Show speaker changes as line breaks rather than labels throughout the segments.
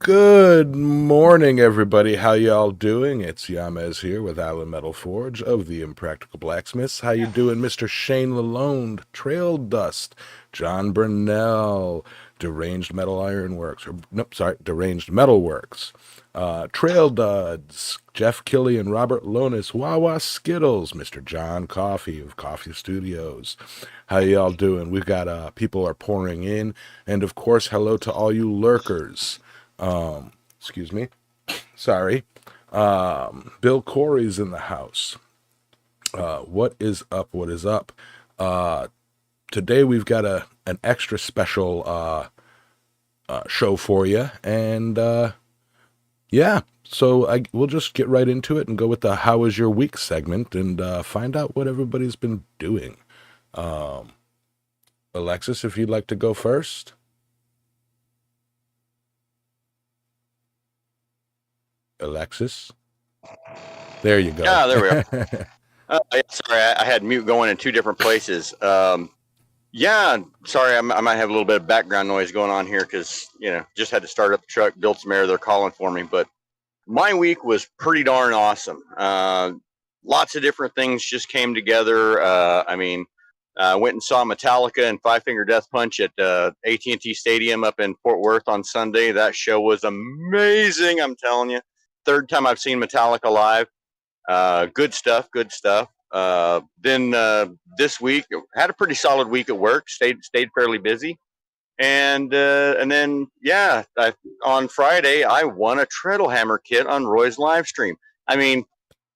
Good morning, everybody. How y'all doing? It's Yamez here with Alan Metal Forge of the Impractical Blacksmiths. How you doing, Mr. Shane Lalonde, Trail Dust, John Burnell, Deranged Metal Ironworks, or nope, sorry, Deranged Metalworks, Trail Duds, Jeff Killian, Robert Lonis, Wawa Skittles, Mr. John Coffey of Coffee Studios. How y'all doing? We've got people are pouring in, and of course, hello to all you lurkers. Excuse me. Sorry. Bill Corey's in the house. What is up? What is up? Today we've got an extra special show for you, and yeah. So we'll just get right into it and go with the "How was your week" segment and find out what everybody's been doing. Alexis, if you'd like to go first. Alexis. There you go.
Yeah, there we are. Yeah, sorry, I had mute going in two different places. Yeah, sorry, I might have a little bit of background noise going on here because, just had to start up the truck, build some air. They're calling for me. But my week was pretty darn awesome. Lots of different things just came together. I went and saw Metallica and Five Finger Death Punch at AT&T Stadium up in Fort Worth on Sunday. That show was amazing, I'm telling you. Third time I've seen Metallica live. Good stuff. Then this week had a pretty solid week at work. Stayed fairly busy, and then on Friday I won a treadle hammer kit on Roy's live stream. I mean,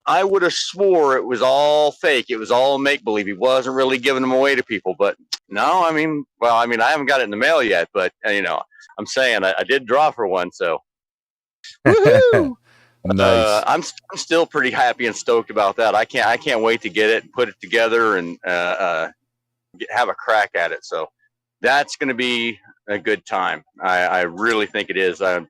I would have swore it was all fake. It was all make believe. He wasn't really giving them away to people, but no. I haven't got it in the mail yet, but I'm saying I did draw for one, so. Woohoo!
Nice.
I'm still pretty happy and stoked about that. I can't wait to get it and put it together and have a crack at it. So that's going to be a good time. I really think it is. I'm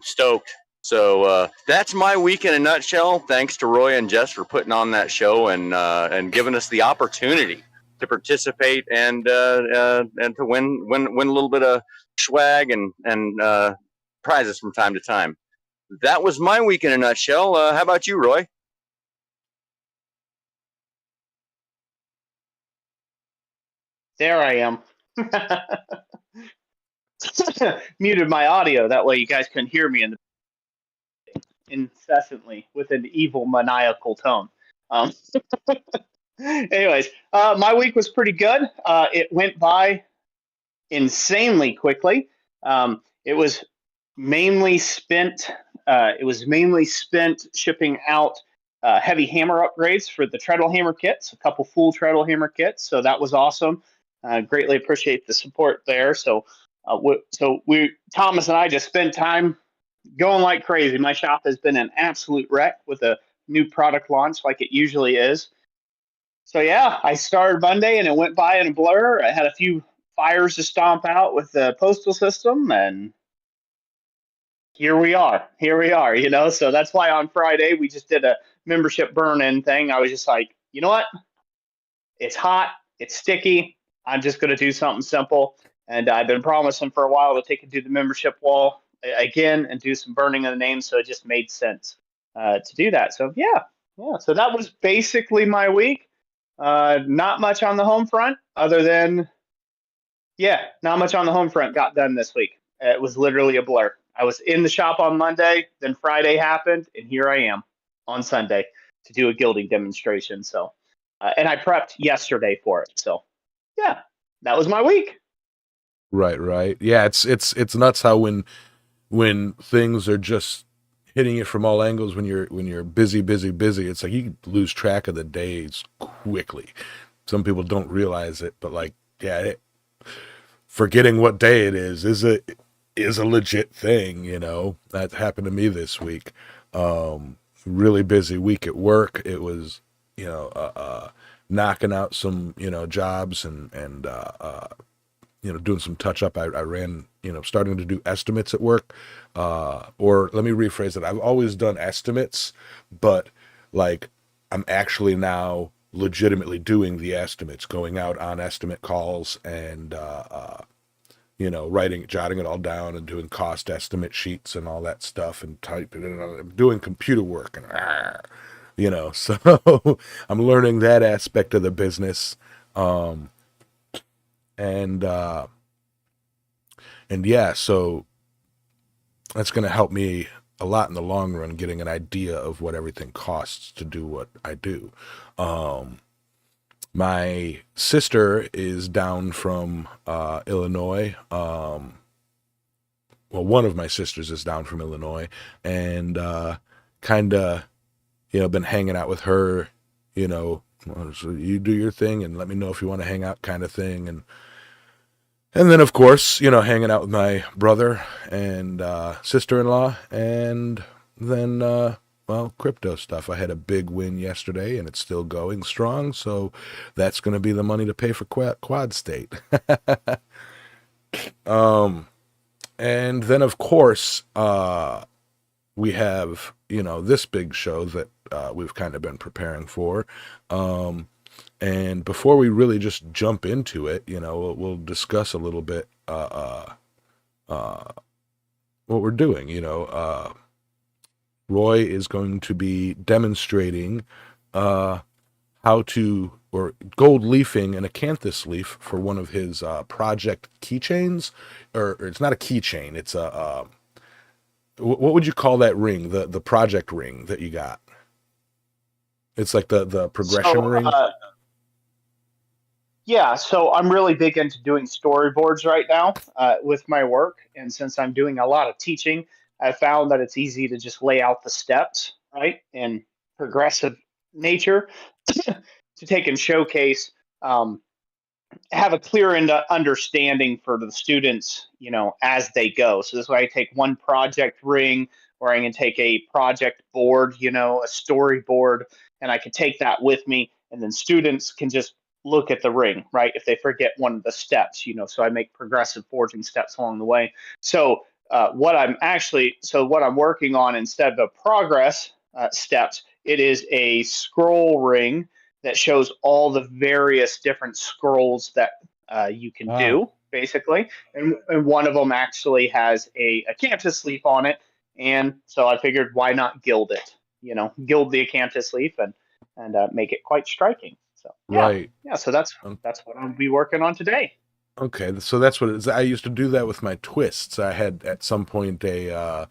stoked. So that's my week in a nutshell. Thanks to Roy and Jess for putting on that show and giving us the opportunity to participate and to win a little bit of swag and prizes from time to time. That was my week in a nutshell. How about you, Roy?
There I am. Muted my audio. That way you guys couldn't hear me incessantly with an evil, maniacal tone. Anyways, my week was pretty good. It went by insanely quickly. It was mainly spent shipping out heavy hammer upgrades for the treadle hammer kits, a couple full treadle hammer kits. So that was awesome. Greatly appreciate the support there. So Thomas and I just spent time going like crazy. My shop has been an absolute wreck with a new product launch like it usually is. So yeah, I started Monday and it went by in a blur. I had a few fires to stomp out with the postal system, and here we are, so that's why on Friday we just did a membership burn-in thing. I was just like, you know what? It's hot, it's sticky. I'm just going to do something simple. And I've been promising for a while to take it to the membership wall again and do some burning of the names. So it just made sense to do that. So yeah. So that was basically my week. Not much on the home front other than, not much on the home front got done this week. It was literally a blur. I was in the shop on Monday, then Friday happened, and here I am on Sunday to do a gilding demonstration. So, and I prepped yesterday for it. So, yeah, that was my week.
Right. Yeah, it's nuts how when things are just hitting you from all angles when you're busy, it's like you lose track of the days quickly. Some people don't realize it, but forgetting what day it is a legit thing, That happened to me this week. Really busy week at work. It was, knocking out some, jobs and doing some touch up. I ran, starting to do estimates at work. Or let me rephrase it. I've always done estimates, but I'm actually now legitimately doing the estimates, going out on estimate calls and jotting it all down and doing cost estimate sheets and all that stuff and typing it and doing computer work so I'm learning that aspect of the business. Um, and, uh, and yeah, so that's going to help me a lot in the long run, getting an idea of what everything costs to do what I do. My sister is down from Illinois. Well, one of my sisters is down from Illinois, and kind of, been hanging out with her, so you do your thing and let me know if you want to hang out kind of thing. And then, of course, hanging out with my brother and sister-in-law, and then, crypto stuff. I had a big win yesterday, and it's still going strong, so that's going to be the money to pay for Quad State. And then, of course, we have, this big show that we've kind of been preparing for. And before we really just jump into it, we'll discuss a little bit what we're doing. Roy is going to be demonstrating how to, or gold leafing an acanthus leaf for one of his project keychains, or it's not a keychain, it's what would you call that ring? The project ring that you got? It's like the progression ring.
Yeah, so I'm really big into doing storyboards right now with my work. And since I'm doing a lot of teaching, I found that it's easy to just lay out the steps, right, in progressive nature to take and showcase, have a clear understanding for the students, as they go. So this way I take one project ring, or I can take a project board, a storyboard, and I can take that with me, and then students can just look at the ring, right? If they forget one of the steps, so I make progressive forging steps along the way. So what I'm working on, instead of the progress steps, it is a scroll ring that shows all the various different scrolls that you can do, basically. And one of them actually has a acanthus leaf on it. And so I figured, why not gild it? Gild the acanthus leaf and make it quite striking. So
Right.
yeah. So that's what I'll be working on today.
Okay, so that's what it is. I used to do that with my twists. I had at some point a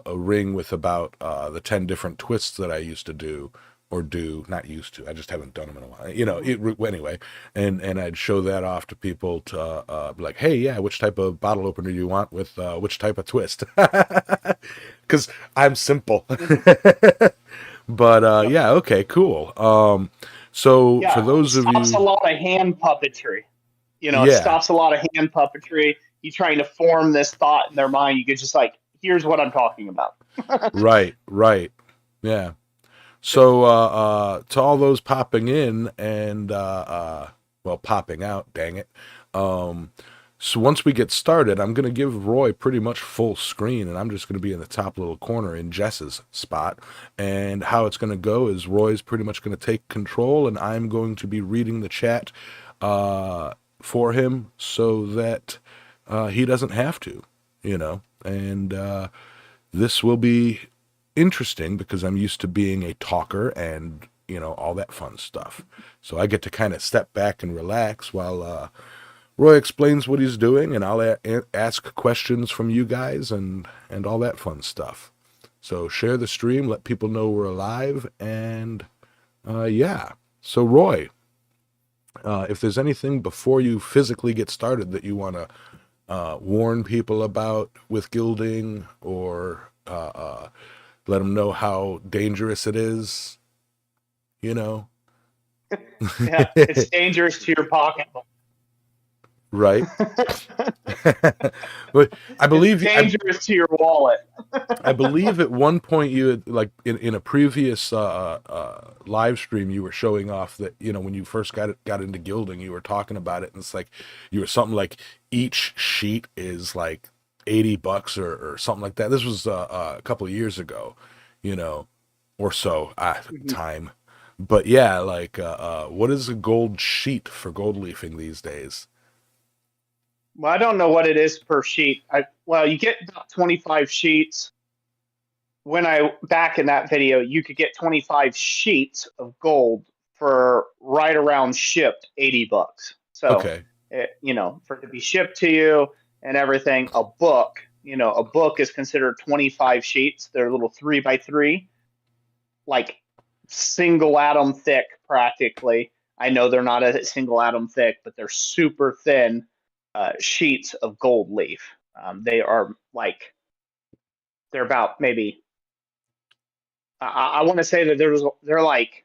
ring with about the 10 different twists that I used to do, or not used to. I just haven't done them in a while. Anyway, and I'd show that off to people to be like, hey, yeah, which type of bottle opener do you want with which type of twist? Because I'm simple. But yeah, okay, cool. So for those of you,
it stops a lot of hand puppetry. It
Yeah.
stops a lot of hand puppetry. You trying to form this thought in their mind. You could just here's what I'm talking about.
right, yeah. So to all those popping in and popping out, dang it. So once we get started, I'm going to give Roy pretty much full screen, and I'm just going to be in the top little corner in Jess's spot. And how it's going to go is Roy's pretty much going to take control, and I'm going to be reading the chat for him so that he doesn't have to, And this will be interesting because I'm used to being a talker and, all that fun stuff. So I get to kind of step back and relax while Roy explains what he's doing, and I'll ask questions from you guys and all that fun stuff. So share the stream, let people know we're alive, and yeah. So Roy, if there's anything before you physically get started that you want to warn people about with gilding, or let them know how dangerous it is,
Yeah, it's dangerous to your pocketbook.
Right. But I believe
it's dangerous to your wallet.
I believe at one point you had, like in a previous live stream, you were showing off that, when you first got into gilding, you were talking about it, and it's like you were something like each sheet is like $80 or something like that. This was a couple of years ago, or so time. But yeah, like what is a gold sheet for gold leafing these days?
Well, I don't know what it is per sheet. Well, you get about 25 sheets. Back in that video, you could get 25 sheets of gold for right around shipped $80. So,
Okay.
for it to be shipped to you and everything, a book is considered 25 sheets. They're little 3x3, like single atom thick practically. I know they're not a single atom thick, but they're super thin sheets of gold leaf. They are they're about maybe, I want to say that they're like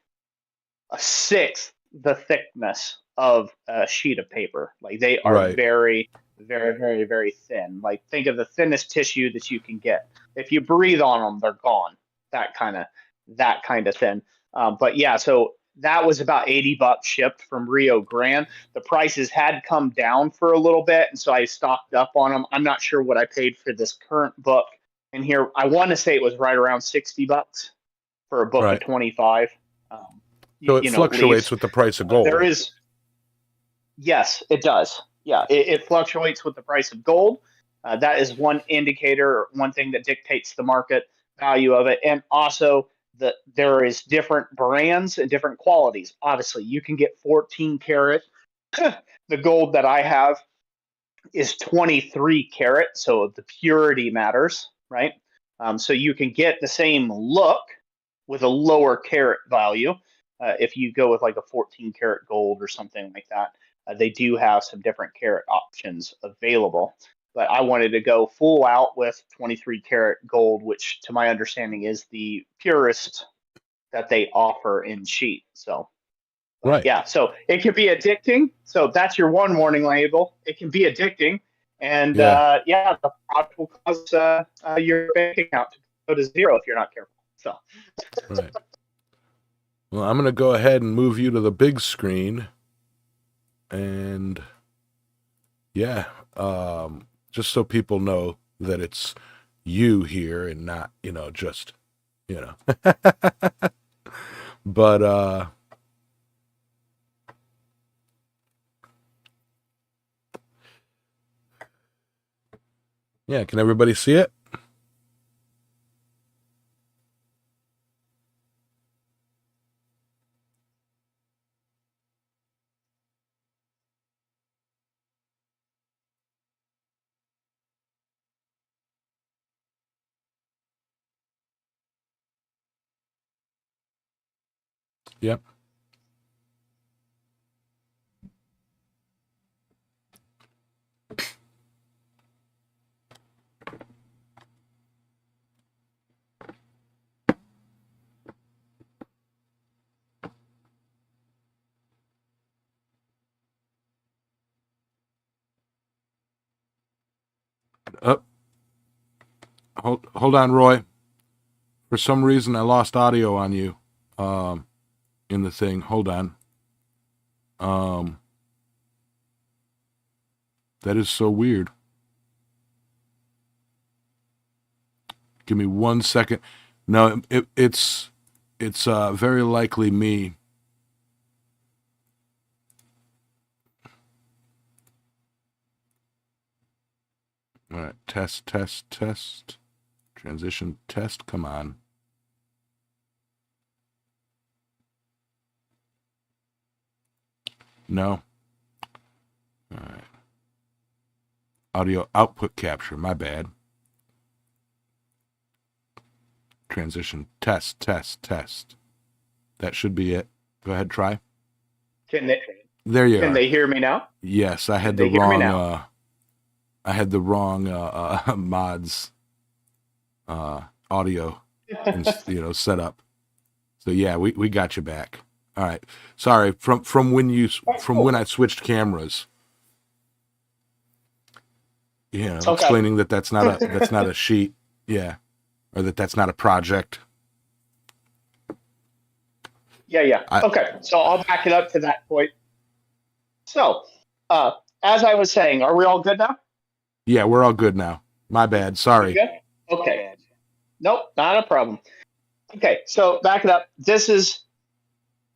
a sixth the thickness of a sheet of paper. Like they are
Right.
very, very, very, very thin. Like think of the thinnest tissue that you can get. If you breathe on them, they're gone. That kind of thin. But yeah, so that was about $80 shipped from Rio Grande. The prices had come down for a little bit, and so I stocked up on them. I'm not sure what I paid for this current book. And here, I want to say it was right around $60 for a book of
Right.
25.
So it fluctuates
leaves.
with the price of gold.
There is, yes, it does. Yeah, it fluctuates with the price of gold. That is one indicator, one thing that dictates the market value of it. And also, there is different brands and different qualities. Obviously, you can get 14 karat. The gold that I have is 23 karat, so the purity matters, right? So you can get the same look with a lower carat value. If you go with like a 14 karat gold or something like that, they do have some different carat options available. But I wanted to go full out with 23 karat gold, which to my understanding is the purest that they offer in sheet. So
Right.
yeah, so it can be addicting. So that's your one warning label. It can be addicting. And
Yeah.
the product will cause your bank account to go to zero if you're not careful. So,
Right. Well, I'm going to go ahead and move you to the big screen. And yeah, just so people know that it's you here and not, just, but, yeah, can everybody see it? Yep. Up. Hold on, Roy. For some reason, I lost audio on you, in the thing. Hold on. That is so weird. Give me 1 second. No, it's very likely me. All right, test. Transition test, come on. No. All right. Audio output capture, my bad. Transition test. That should be it. Go ahead, try. There you are.
Can they hear me now?
Yes, I had
Can
the
they hear me
wrong
now?
I had the wrong mods audio set up. So yeah, we got you back. All right. Sorry, from when I switched cameras.
Okay.
Explaining that's not a sheet. Yeah. Or that's not a project.
Yeah. Okay. So I'll back it up to that point. So, as I was saying, are we all good now?
Yeah, we're all good now. My bad. Sorry.
Good? Okay. Nope, not a problem. Okay, so back it up. This is,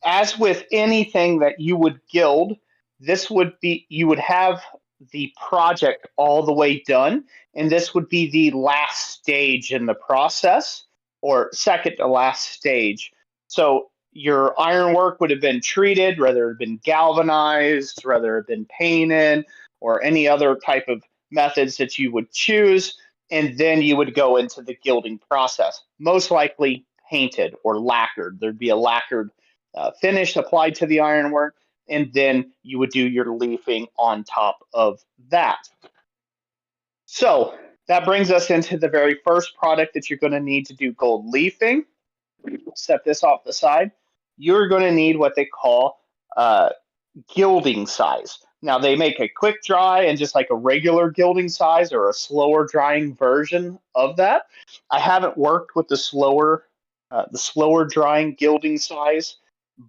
as with anything that you would gild, you would have the project all the way done, and this would be the last stage in the process, or second to last stage. So your ironwork would have been treated, whether it had been galvanized, whether it had been painted, or any other type of methods that you would choose, and then you would go into the gilding process. Most likely painted or lacquered. There'd be a lacquered finish applied to the ironwork, and then you would do your leafing on top of that. So that brings us into the very first product that you're going to need to do gold leafing. Set this off the side. You're going to need what they call gilding size. Now they make a quick dry and just like a regular gilding size, or a slower drying version of that. I haven't worked with the slower drying gilding size,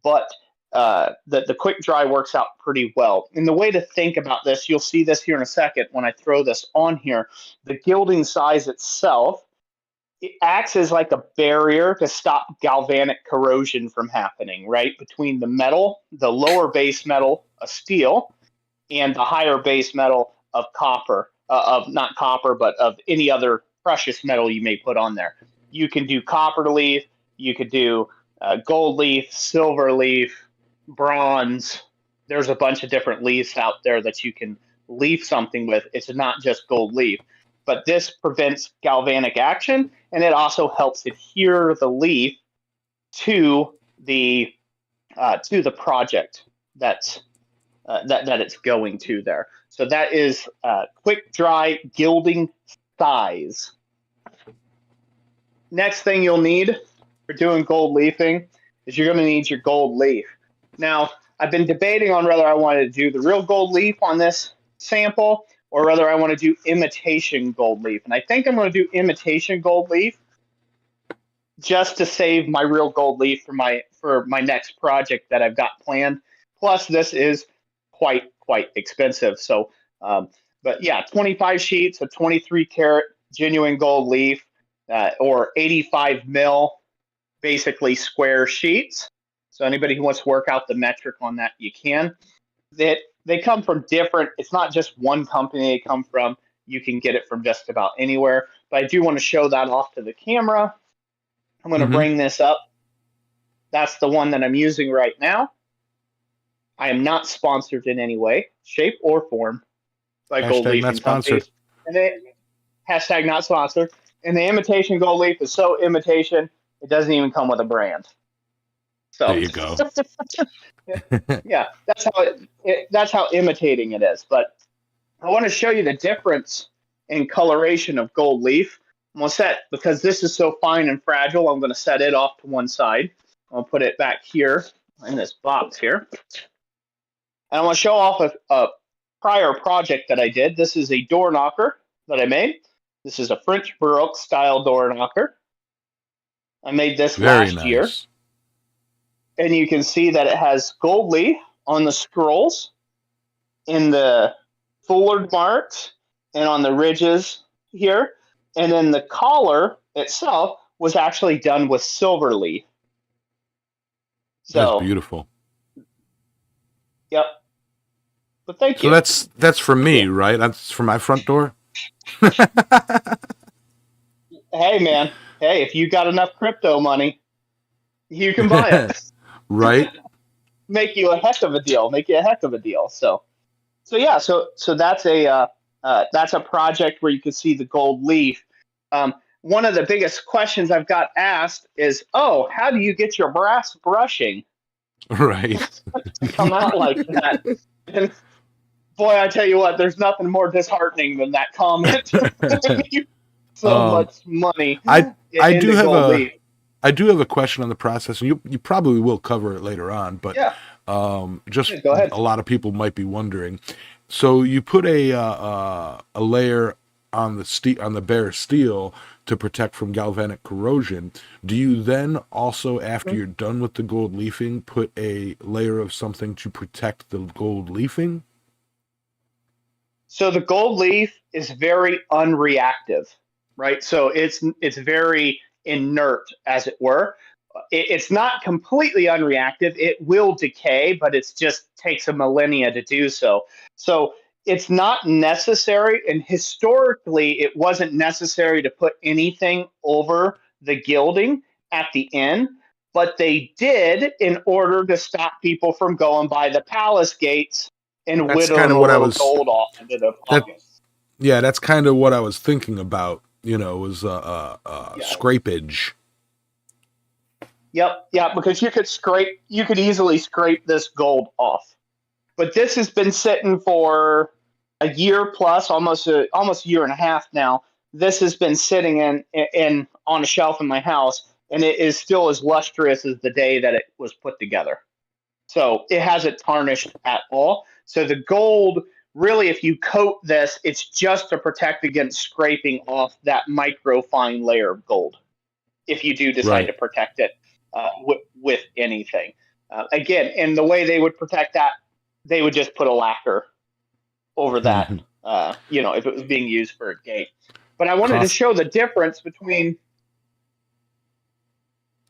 but the quick dry works out pretty well. And the way to think about this, you'll see this here in a second when I throw this on here. The gilding size itself, it acts as like a barrier to stop galvanic corrosion from happening, right? Between the metal, the lower base metal of steel, and the higher base metal of copper, of not copper, but of any other precious metal you may put on there. You can do copper leaf, you could do gold leaf, silver leaf, bronze. There's a bunch of different leaves out there that you can leaf something with. It's not just gold leaf. But this prevents galvanic action, and it also helps adhere the leaf to the project that it's going to there. So that is quick dry gilding size. Next thing you'll need for doing gold leafing is you're going to need your gold leaf. Now, I've been debating on whether I wanted to do the real gold leaf on this sample, or whether I want to do imitation gold leaf. And I think I'm going to do imitation gold leaf just to save my real gold leaf for my next project that I've got planned. Plus, this is quite expensive. So, but yeah, 25 sheets of 23 karat genuine gold leaf, or 85 mil, basically square sheets. So anybody who wants to work out the metric on that, you can. They come from different, it's not just one company they come from. You can get it from just about anywhere. But I do want to show that off to the camera. I'm going to bring this up. That's the one that I'm using right now. I am not sponsored in any way, shape, or form by Gold Leaf and Companies. And hashtag not sponsored. And the imitation gold leaf is so imitation, it doesn't even come with a brand. So
there you go.
Yeah, that's how imitating it is. But I want to show you the difference in coloration of gold leaf. I'm going to set, because this is so fine and fragile, I'm going to set it off to one side. I'll put it back here in this box here. And I want to show off a prior project that I did. This is a door knocker that I made. This is a French Baroque style door knocker. I made this last year. And you can see that it has gold leaf on the scrolls, in the fullard marks, and on the ridges here. And then the collar itself was actually done with silver leaf. So,
that's beautiful.
Yep. But thank you.
So that's for me, right? That's for my front door.
Hey, man. Hey, if you got enough crypto money, you can buy it.
Right?
Make you a heck of a deal. So yeah. So that's a project where you can see the gold leaf. One of the biggest questions I've got asked is, "Oh, how do you get your brass brushing?"
Right.
To come out like that. And boy, I tell you what, there's nothing more disheartening than that comment. So much money.
I do have a question on the process, and you probably will cover it later on, but
yeah.
Just
go ahead.
A lot of people might be wondering. So you put a layer on the bare steel to protect from galvanic corrosion. Do you then also, after you're done with the gold leafing, put a layer of something to protect the gold leafing?
So the gold leaf is very unreactive, right? So it's very inert, as it were. It's not completely unreactive. It will decay, but it just takes a millennia to do so. So it's not necessary, and historically it wasn't necessary to put anything over the gilding at the end, but they did in order to stop people from going by the palace gates and
That's kind
whittling
of
a
what I
little
was.
gold off into their
That
pockets.
Yeah, that's kind of what I was thinking about. Was
Yeah.
scrapage.
Yep, yeah, because you could easily scrape this gold off. But this has been sitting for a year plus, almost a year and a half now. This has been sitting in on a shelf in my house, and it is still as lustrous as the day that it was put together. So it hasn't tarnished at all. So the gold, really, if you coat this, it's just to protect against scraping off that micro fine layer of gold. If you do decide
Right.
to protect it with anything, again, and the way they would protect that, they would just put a lacquer over that.
Mhm.
If it was being used for a gate. But I wanted to
Coff-
show the difference between.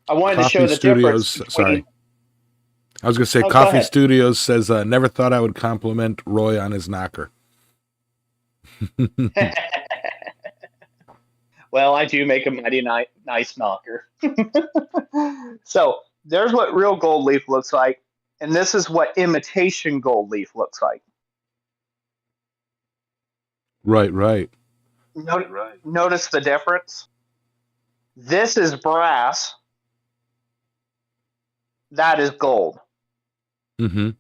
I wanted to
Coffee
show the difference
Studios.
between.
Sorry, I was going to say
Oh, go
Coffee
ahead.
Studios says never thought I would compliment Roy on his knocker.
Well, I do make a mighty nice knocker. So there's what real gold leaf looks like, and this is what imitation gold leaf looks like.
Right.
Notice the difference. This is brass. That is gold.
Mm-hmm.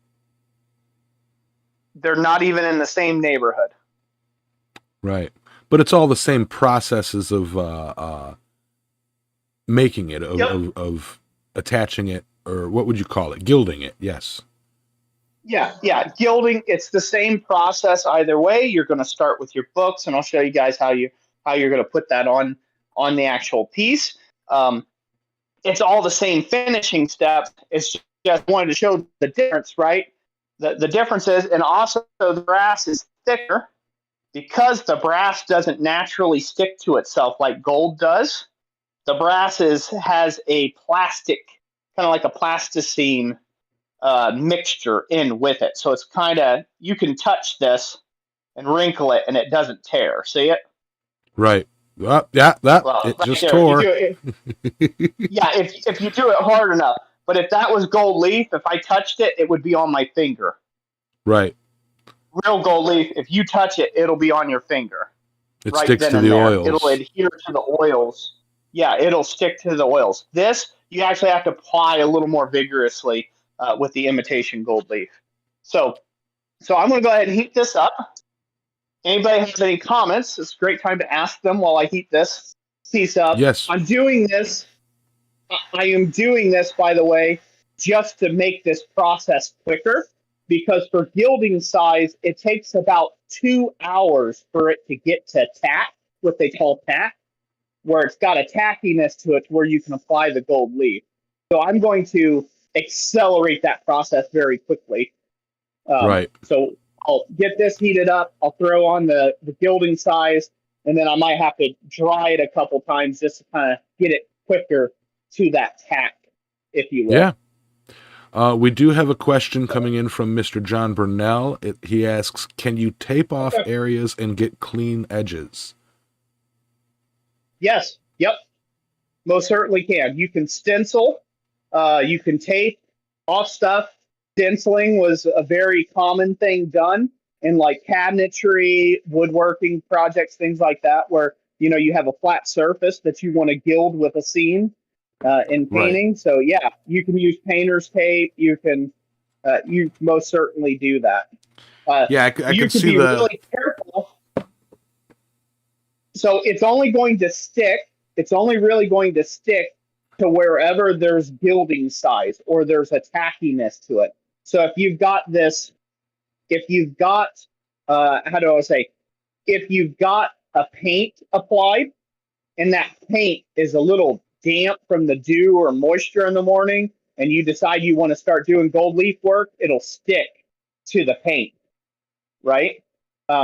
They're not even in the same neighborhood.
Right. But it's all the same processes of making it,
Yep.
of attaching it, or what would you call it? Gilding it. Yes.
Yeah. Gilding, it's the same process either way. You're going to start with your books, and I'll show you guys how you're going to put that on the actual piece. It's all the same finishing steps. It's just wanted to show the difference, right? The difference is, and also the brass is thicker because the brass doesn't naturally stick to itself like gold does. The brass has a plastic, kind of like a plasticine mixture in with it. So it's kind of, you can touch this and wrinkle it and it doesn't tear. See it?
Right. Yeah, that
Well,
it
right
just
there.
tore.
Yeah, if you do it hard enough. But if that was gold leaf, if I touched it, it would be on my finger.
Right.
Real gold leaf, if you touch it, it'll be on your finger.
It
Right
sticks
then
to
and
the
there.
oils.
It'll adhere to the oils. Yeah, it'll stick to the oils. This, you actually have to apply a little more vigorously with the imitation gold leaf. So I'm going to go ahead and heat this up. Anybody have any comments? It's a great time to ask them while I heat this piece up.
Yes.
I'm doing this. I am doing this, by the way, just to make this process quicker, because for gilding size, it takes about 2 hours for it to get to tack, what they call tack, where it's got a tackiness to it where you can apply the gold leaf. So I'm going to accelerate that process very quickly.
Right.
So I'll get this heated up. I'll throw on the gilding size, and then I might have to dry it a couple times just to kind of get it quicker to that tack, if you will.
Yeah. We do have a question coming in from Mr. John Burnell. He asks, can you tape off areas and get clean edges?
Yes. Yep. Most certainly can. You can stencil. You can tape off stuff. Stenciling was a very common thing done in like cabinetry, woodworking projects, things like that, where you have a flat surface that you want to gild with a seam in painting. Right. So yeah, you can use painter's tape. You can you most certainly do that.
Yeah, I can see
be really careful. So it's only going to stick. It's only really going to stick to wherever there's gilding size or there's a tackiness to it. So if you've got how do I say, if you've got a paint applied and that paint is a little damp from the dew or moisture in the morning, and you decide you want to start doing gold leaf work, it'll stick to the paint, right?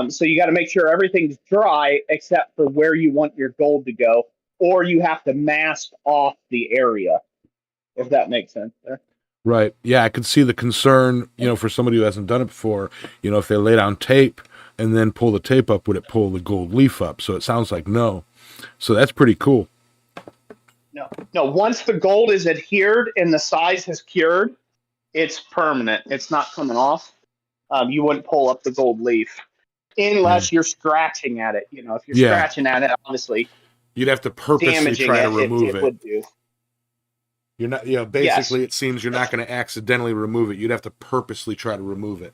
So you got to make sure everything's dry except for where you want your gold to go, or you have to mask off the area, if that makes sense there.
Right. Yeah, I could see the concern, for somebody who hasn't done it before, if they lay down tape and then pull the tape up, would it pull the gold leaf up? So it sounds like no. So that's pretty cool.
No. Once the gold is adhered and the size has cured, it's permanent. It's not coming off. You wouldn't pull up the gold leaf unless you're scratching at it. You know, if you're scratching at it, obviously
you'd have to purposely try to remove it.
Would do.
You're not, basically it seems you're not going to accidentally remove it. You'd have to purposely try to remove it.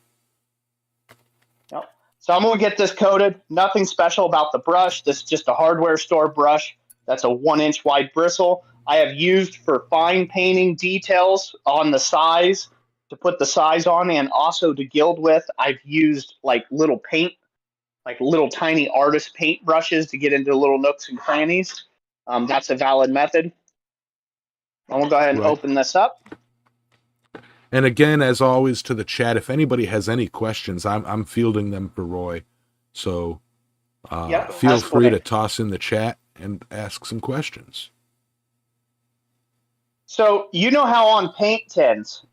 Yep. So I'm going to get this coated. Nothing special about the brush. This is just a hardware store brush. That's a 1-inch wide bristle. I have used for fine painting details on the size to put the size on, and also to gild with. I've used like little tiny artist paint brushes to get into little nooks and crannies. That's a valid method. I'm going to go ahead and open this up.
And again, as always, to the chat, if anybody has any questions, I'm fielding them for Roy. So feel free to toss in the chat and ask some questions.
So you know how on paint tins,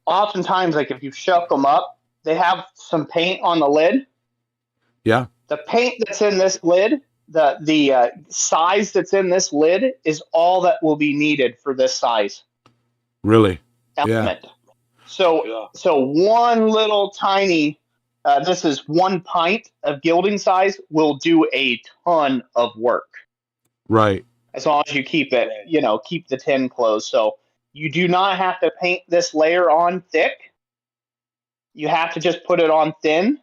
oftentimes, like if you shuck them up, they have some paint on the lid.
Yeah.
The paint that's in this lid, the size that's in this lid is all that will be needed for this size.
Really?
Element.
Yeah.
So one little tiny, this is 1 pint of gilding size, will do a ton of work.
Right.
As long as you keep it, keep the tin closed. So you do not have to paint this layer on thick. You have to just put it on thin,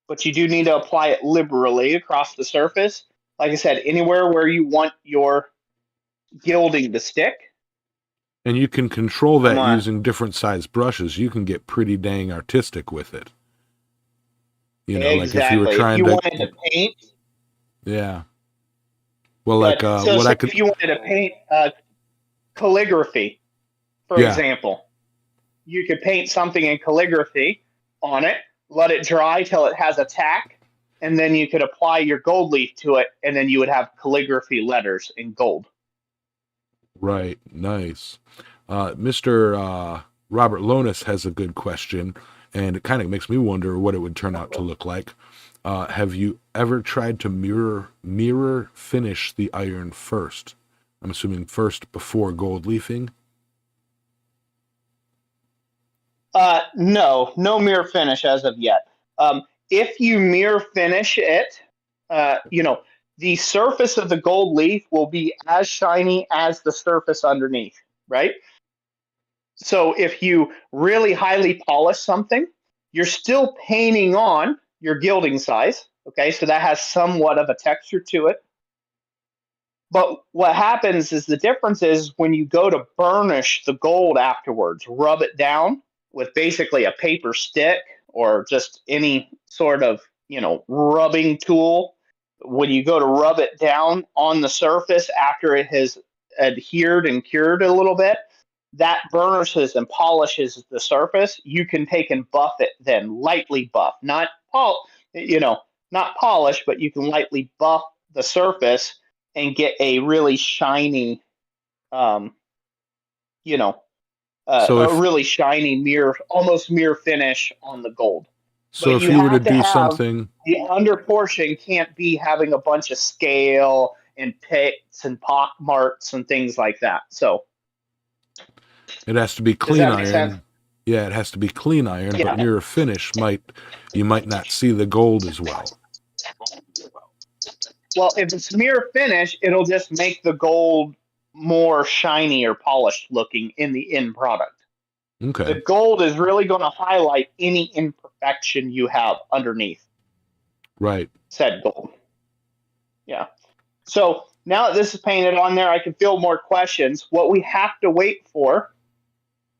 but you do need to apply it liberally across the surface. Like I said, anywhere where you want your gilding to stick.
And you can control that using different size brushes. You can get pretty dang artistic with it.
Exactly.
Like if you were trying
if you wanted to paint.
Yeah. Well, if
you wanted to paint calligraphy, for example, you could paint something in calligraphy on it, let it dry till it has a tack, and then you could apply your gold leaf to it, and then you would have calligraphy letters in gold.
Right. Nice. Mr. Robert Lonis has a good question, and it kind of makes me wonder what it would turn out to look like. Have you ever tried to mirror finish the iron first? I'm assuming first before gold leafing.
No mirror finish as of yet. If you mirror finish it, the surface of the gold leaf will be as shiny as the surface underneath, right? So if you really highly polish something, you're still painting on your gilding size, okay? So that has somewhat of a texture to it. But what happens is the difference is when you go to burnish the gold afterwards, rub it down with basically a paper stick or just any sort of, rubbing tool. When you go to rub it down on the surface after it has adhered and cured a little bit, that burnishes and polishes the surface. You can take and buff it then, lightly buff, not polish, but you can lightly buff the surface and get a really shiny, a really shiny mirror, almost mirror finish on the gold.
So but if you were to do something,
the under portion can't be having a bunch of scale and pits and pock marks and things like that. So
it has to be clean iron. Yeah, it has to be clean iron, but mirror finish you might not see the gold as well.
Well, if it's mirror finish, it'll just make the gold more shiny or polished looking in the end product.
Okay.
The gold is really going to highlight any imperfection you have underneath.
Right.
Said gold. Yeah. So now that this is painted on there, I can field more questions. What we have to wait for,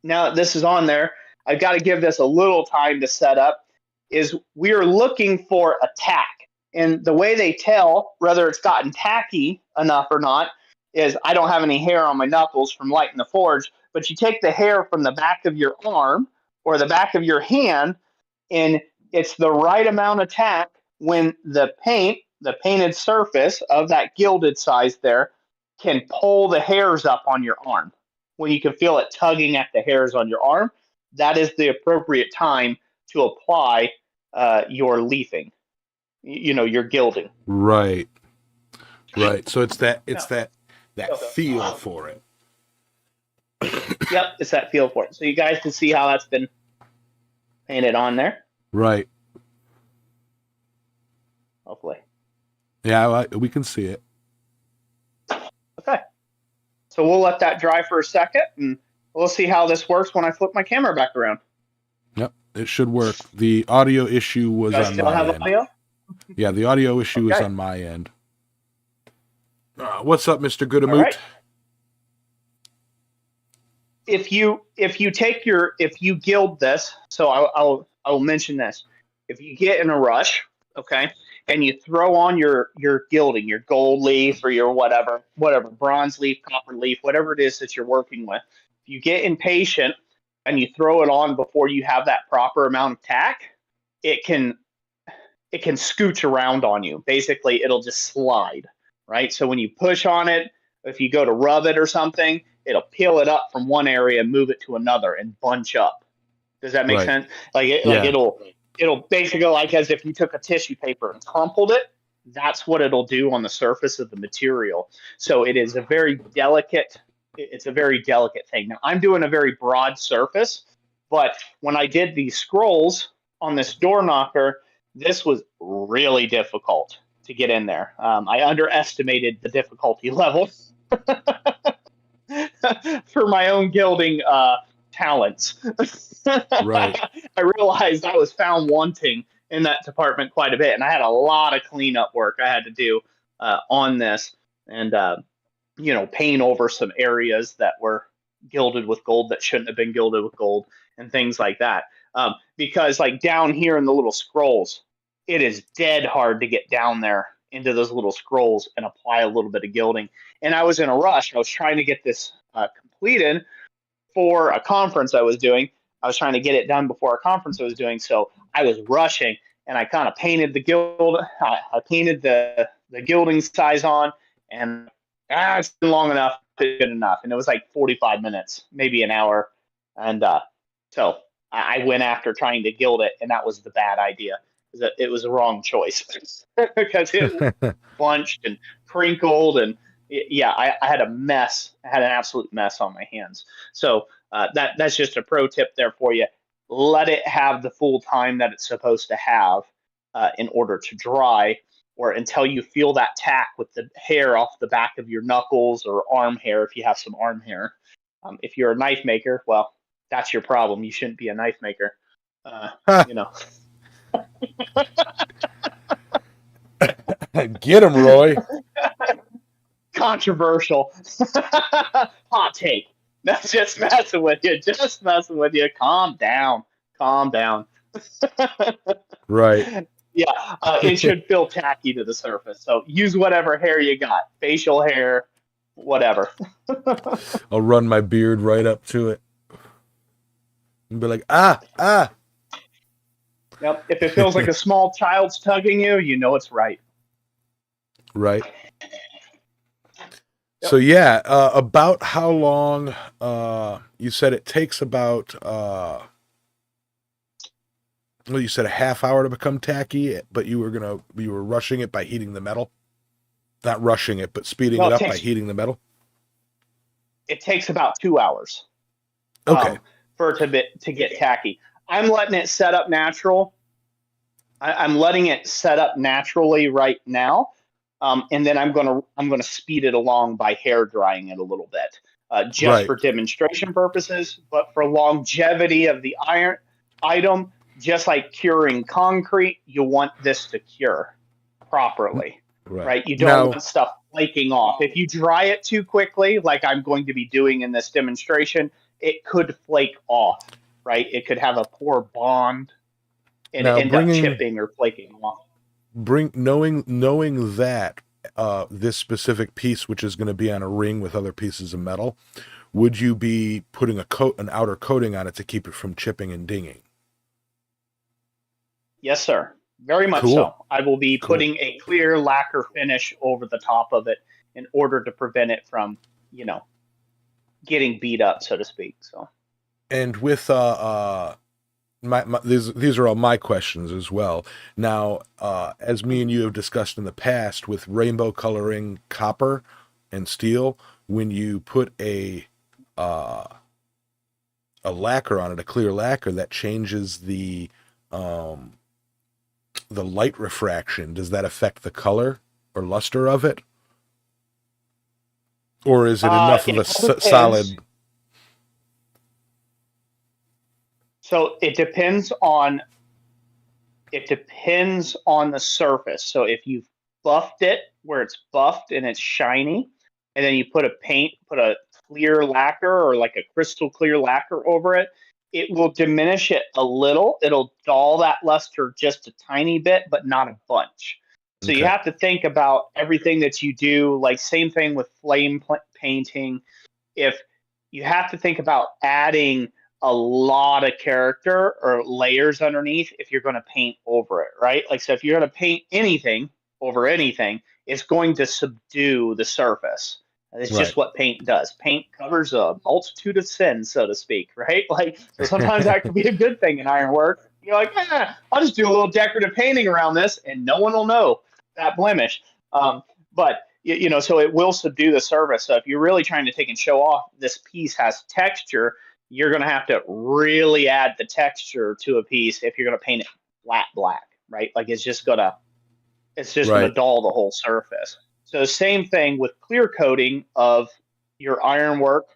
now that this is on there, I've got to give this a little time to set up, is we are looking for a tack. And the way they tell whether it's gotten tacky enough or not is I don't have any hair on my knuckles from lighting the forge, but you take the hair from the back of your arm or the back of your hand, and it's the right amount of tack when the painted surface of that gilded size there can pull the hairs up on your arm. When you can feel it tugging at the hairs on your arm, that is the appropriate time to apply your leafing. your gilding.
Right. Right. So it's that
Yeah.
feel for it.
Yep, it's that feel for it. So you guys can see how that's been painted on there.
Right.
Hopefully.
Yeah, we can see it.
Okay. So we'll let that dry for a second, and we'll see how this works when I flip my camera back around.
Yep, it should work. The audio issue was
You guys
on
still
my
have
end.
audio?
Yeah, the audio issue is
Okay.
on my end. What's up, Mr. Goodamoot?
All right. If you gild this, so I'll mention this. If you get in a rush, okay, and you throw on your gilding, your gold leaf or your whatever, bronze leaf, copper leaf, whatever it is that you're working with, if you get impatient and you throw it on before you have that proper amount of tack, it can scooch around on you. Basically, it'll just slide, right? So when you push on it, if you go to rub it or something, it'll peel it up from one area and move it to another and bunch up. Does that make sense? Like it'll basically, like, as if you took a tissue paper and crumpled it. That's what it'll do on the surface of the material. So it is a very delicate. It's a very delicate thing. Now I'm doing a very broad surface, but when I did these scrolls on this door knocker, this was really difficult to get in there. I underestimated the difficulty level for my own gilding talents.
Right.
I realized I was found wanting in that department quite a bit, and I had a lot of cleanup work I had to do on this, and paint over some areas that were gilded with gold that shouldn't have been gilded with gold, and things like that. Because like down here in the little scrolls, it is dead hard to get down there into those little scrolls and apply a little bit of gilding. And I was in a rush. I was trying to get this completed for a conference I was doing. I was trying to get it done before a conference I was doing. So I was rushing, and I kind of painted the gild. I painted the gilding size on, and it's been long enough, good enough. And it was like 45 minutes, maybe an hour. And so I went after trying to gild it, and that was the bad idea. It was the wrong choice because it bunched and crinkled, and I had a mess. I had an absolute mess on my hands. So that's just a pro tip there for you. Let it have the full time that it's supposed to have in order to dry, or until you feel that tack with the hair off the back of your knuckles or arm hair if you have some arm hair. If you're a knife maker, well, that's your problem. You shouldn't be a knife maker.
Get him, Roy.
Controversial. Hot take. That's just messing with you. Just messing with you. Calm down. Calm down.
Right.
Yeah, it should feel tacky to the surface. So use whatever hair you got. Facial hair, whatever.
I'll run my beard right up to it and be like, ah.
Yep. If it feels like a small child's tugging you, you know it's right.
Right. Yep. So yeah, about how long? You said it takes about. Well, you said a half hour to become tacky, but you were rushing it by heating the metal. Not rushing it, but speeding it up by heating the metal.
It takes about 2 hours.
Okay.
For it to get tacky. I'm letting it set up natural. I'm letting it set up naturally right now, and then I'm gonna speed it along by hair drying it a little bit, just for demonstration purposes. But for longevity of the item, just like curing concrete, you want this to cure properly, right? You don't want stuff flaking off. If you dry it too quickly, like I'm going to be doing in this demonstration, it could flake off, right? It could have a poor bond and end up chipping or flaking off.
Knowing that this specific piece, which is going to be on a ring with other pieces of metal, would you be putting an outer coating on it to keep it from chipping and dinging?
Yes, sir. Very much so. I will be putting a clear lacquer finish over the top of it in order to prevent it from, getting beat up, so to speak. So,
and with these are all my questions as well. Now, as me and you have discussed in the past, with rainbow coloring copper and steel, when you put a lacquer on it, a clear lacquer, that changes the light refraction. Does that affect the color or luster of it, or is it enough of
It
a
all depends.
solid?
So it depends on the surface. So if you've buffed it where it's buffed and it's shiny, and then you put a clear lacquer or like a crystal clear lacquer over it, it will diminish it a little. It'll dull that luster just a tiny bit, but not a bunch. So you
Okay.
have to think about everything that you do, like same thing with painting. If you have to think about adding a lot of character or layers underneath if you're going to paint over it, right? Like, so if you're going to paint anything over anything, it's going to subdue the surface. And it's just what paint does. Paint covers a multitude of sins, so to speak, right? Like, so sometimes that could be a good thing in ironwork. You're like, I'll just do a little decorative painting around this, and no one will know that blemish. But so it will subdue the surface. So if you're really trying to take and show off this piece has texture, you're going to have to really add the texture to a piece if you're going to paint it flat black, right? Like it's just going to dull the whole surface. So same thing with clear coating of your ironwork,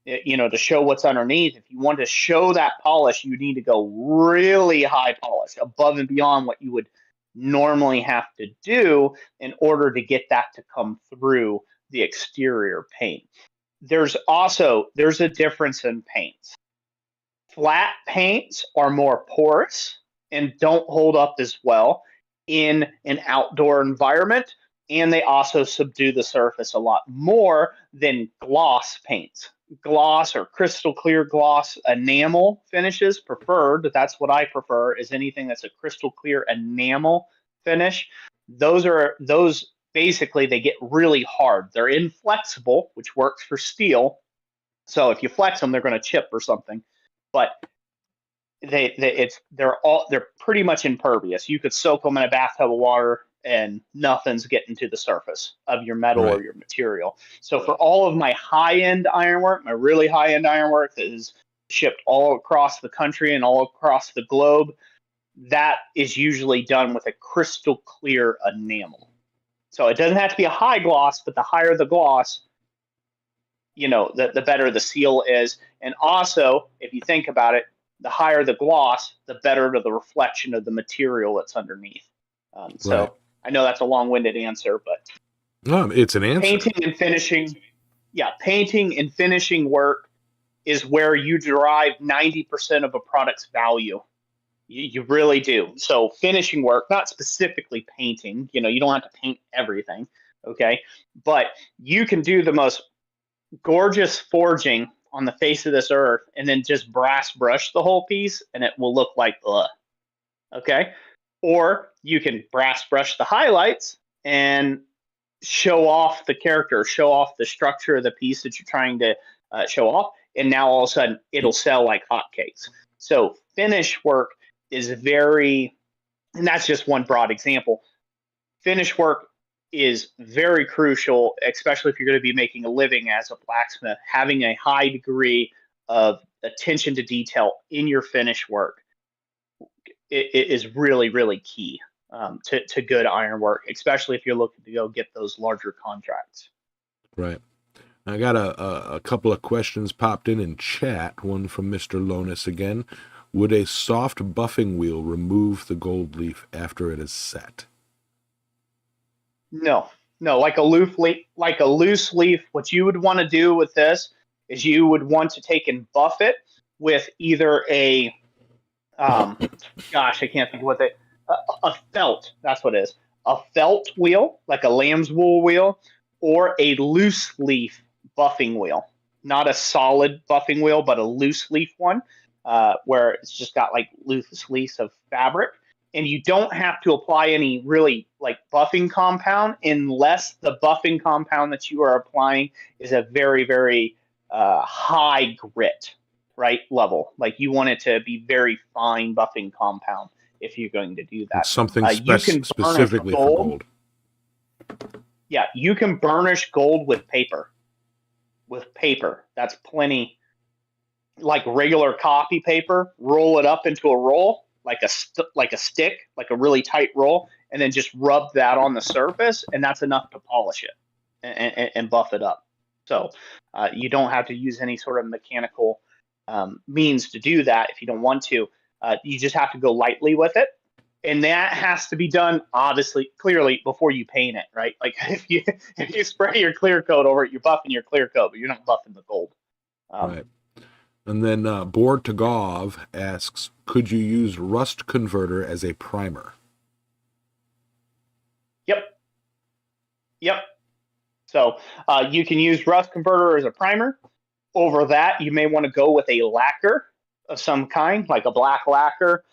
to show what's underneath. If you want to show that polish, you need to go really high polish, above and beyond what you would normally have to do in order to get that to come through the exterior paint. There's a difference in paints. Flat paints are more porous and don't hold up as well in an outdoor environment, and they also subdue the surface a lot more than gloss paints. Gloss or crystal clear gloss enamel finishes preferred. That's what I prefer, is anything that's a crystal clear enamel finish. Those basically, they get really hard. They're inflexible, which works for steel. So if you flex them, they're going to chip or something. But they're pretty much impervious. You could soak them in a bathtub of water and nothing's getting to the surface of your metal or your material. So for all of my high-end ironwork, my really high-end ironwork that is shipped all across the country and all across the globe, that is usually done with a crystal clear enamel. So it doesn't have to be a high gloss, but the higher the gloss, the better the seal is. And also, if you think about it, the higher the gloss, the better the reflection of the material that's underneath. I know that's a long-winded answer, but
it's an answer.
Painting and finishing work is where you derive 90% of a product's value. You really do. So finishing work, not specifically painting, you don't have to paint everything, okay? But you can do the most gorgeous forging on the face of this earth and then just brass brush the whole piece and it will look like okay? Or you can brass brush the highlights and show off the character, show off the structure of the piece that you're trying to show off, and now all of a sudden it'll sell like hotcakes. So finish work is and that's just one broad example. Finish work is very crucial, especially if you're going to be making a living as a blacksmith. Having a high degree of attention to detail in your finish work is really, really key to good ironwork, especially if you're looking to go get those larger contracts.
Right. I got a couple of questions popped in chat. One from Mr. Lonis again. Would a soft buffing wheel remove the gold leaf after it is set?
No, like a loose leaf, what you would want to do with this is you would want to take and buff it with either a gosh, I can't think of what a felt. That's what it is. A felt wheel, like a lamb's wool wheel, or a loose leaf buffing wheel. Not a solid buffing wheel, but a loose leaf one, where it's just got like loose leaves of fabric. And you don't have to apply any really like buffing compound unless the buffing compound that you are applying is a very, very high grit. right, level. Like you want it to be very fine buffing compound if you're going to do that.
It's something
You can burnish
specifically for
gold.
gold.
Yeah, you can burnish gold with paper. With paper, that's plenty. Like regular copy paper, roll it up into a roll, like a stick, like a really tight roll, and then just rub that on the surface, and that's enough to polish it and buff it up. So you don't have to use any sort of mechanical means to do that if you don't want to. You just have to go lightly with it, and that has to be done obviously clearly before you paint it, right? Like if you spray your clear coat over it, you're buffing your clear coat, but you're not buffing the gold.
Right. And then Board to Gov asks, could you use rust converter as a primer?
Yep. So you can use rust converter as a primer. Over that, you may want to go with a lacquer of some kind, like a black lacquer.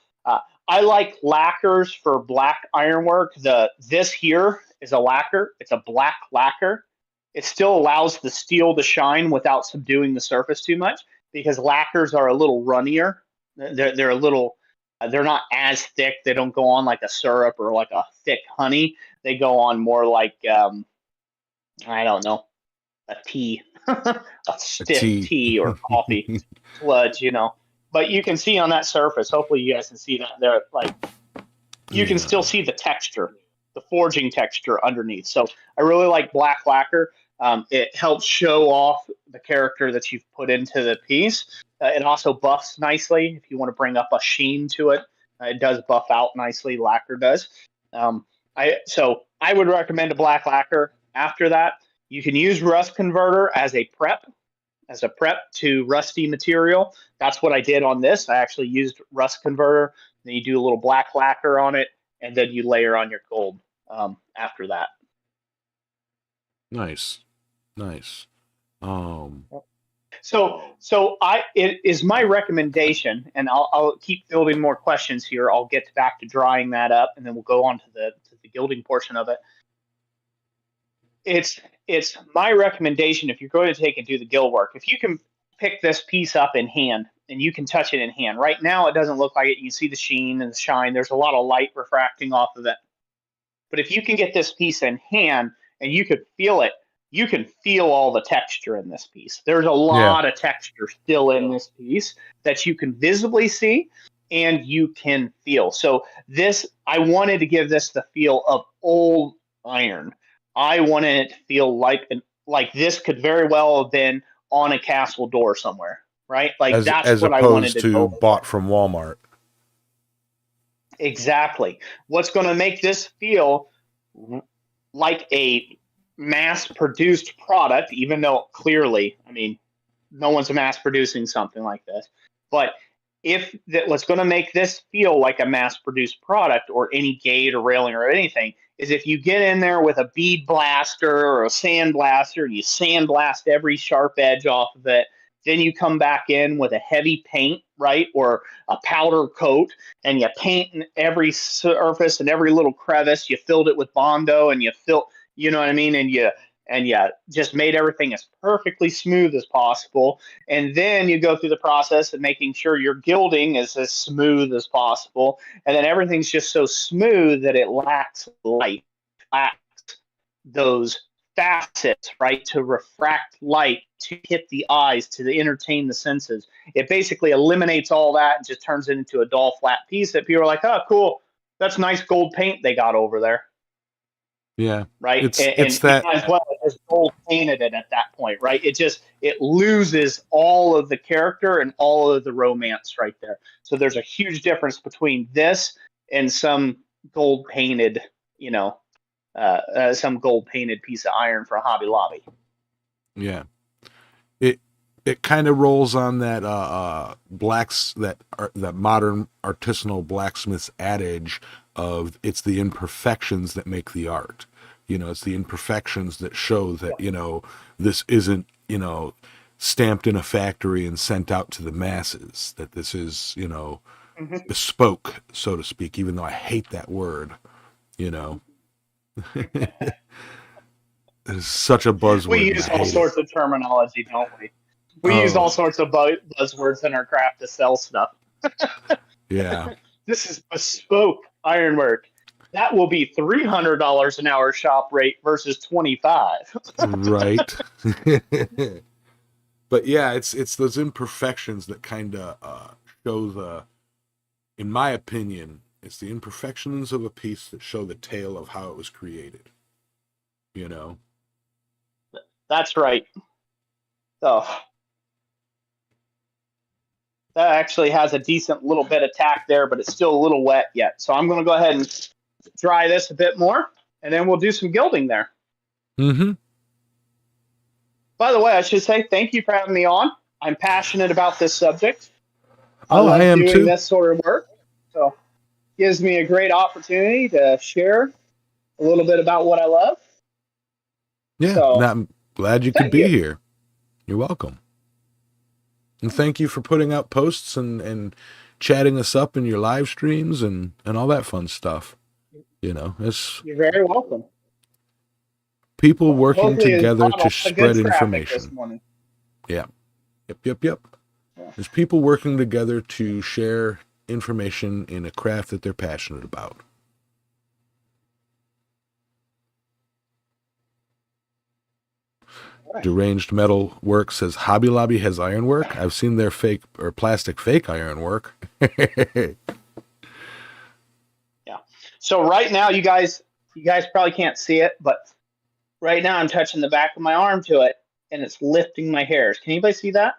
I like lacquers for black ironwork. This here is a lacquer. It's a black lacquer. It still allows the steel to shine without subduing the surface too much, because lacquers are a little runnier. They're a little. They're not as thick. They don't go on like a syrup or like a thick honey. They go on more like I don't know, a tea, a stiff tea or coffee sludge, But you can see on that surface. Hopefully, you guys can see that there. Like you can still see the texture, the forging texture underneath. So I really like black lacquer. It helps show off the character that you've put into the piece. It also buffs nicely. If you want to bring up a sheen to it, it does buff out nicely. Lacquer does. So I would recommend a black lacquer. After that, you can use rust converter as a prep to rusty material. That's what I did on this. I actually used rust converter. Then you do a little black lacquer on it, and then you layer on your gold after that.
Nice.
It is my recommendation, and I'll keep building more questions here. I'll get back to drying that up, and then we'll go on to the gilding portion of it. It's my recommendation, if you're going to take and do the gild work, if you can pick this piece up in hand and you can touch it in hand. Right now, it doesn't look like it. You see the sheen and the shine. There's a lot of light refracting off of it. But if you can get this piece in hand and you could feel it, you can feel all the texture in this piece. There's a lot of texture still in this piece that you can visibly see and you can feel. So I wanted to give this the feel of old iron. I wanted it to feel like this could very well have been on a castle door somewhere, right? Like that's what I wanted to go for.
Bought from Walmart.
Exactly. What's going to make this feel like a mass-produced product, even though clearly, no one's mass-producing something like this, but what's going to make this feel like a mass-produced product or any gate or railing or anything is if you get in there with a bead blaster or a sand blaster and you sandblast every sharp edge off of it, then you come back in with a heavy paint, right, or a powder coat, and you paint in every surface and every little crevice. You filled it with Bondo, and you know what I mean, and you just made everything as perfectly smooth as possible. And then you go through the process of making sure your gilding is as smooth as possible. And then everything's just so smooth that it lacks light, lacks those facets, right, to refract light, to hit the eyes, to entertain the senses. It basically eliminates all that and just turns it into a dull, flat piece that people are like, oh, cool, that's nice gold paint they got over there.
Yeah.
Right.
It's that
as well as gold painted it at that point, right? It loses all of the character and all of the romance right there. So there's a huge difference between this and some gold painted, some gold painted piece of iron for Hobby Lobby.
Yeah. It kind of rolls on that that modern artisanal blacksmith's adage of it's the imperfections that make the art. It's the imperfections that show that, this isn't, stamped in a factory and sent out to the masses, that this is, bespoke, so to speak, even though I hate that word, It's such a buzzword.
We use all sorts of terminology, don't we? We use all
Oh,
sorts of buzzwords in our craft to sell stuff.
yeah,
This is bespoke ironwork. That will be $300 an hour shop rate versus 25.
right. But yeah, it's those imperfections that kind of show the, in my opinion, it's the imperfections of a piece that show the tale of how it was created. You know.
That's right. So that actually has a decent little bit of tack there, but it's still a little wet yet. So I'm going to go ahead and dry this a bit more, and then we'll do some gilding there.
Mm-hmm.
By the way, I should say thank you for having me on. I'm passionate about this subject. I
Oh, I
love
am
doing
too.
this sort of work. So it gives me a great opportunity to share a little bit about what I love.
Yeah,
So
I'm glad you could
thank
be
you.
here. You're welcome. And thank you for putting out posts and chatting us up in your live streams and all that fun stuff. You know, it's
You're very welcome.
people working
Hopefully, it's
together
brought a
to
lot of good
spread
traffic this
information.
morning.
Yeah. Yep.
Yeah.
There's people working together to share information in a craft that they're passionate about.
All right.
Deranged Metal Work says Hobby Lobby has ironwork. I've seen their fake or plastic fake ironwork.
Yeah. So right now, you guys probably can't see it, but right now I'm touching the back of my arm to it, and it's lifting my hairs. Can anybody see that?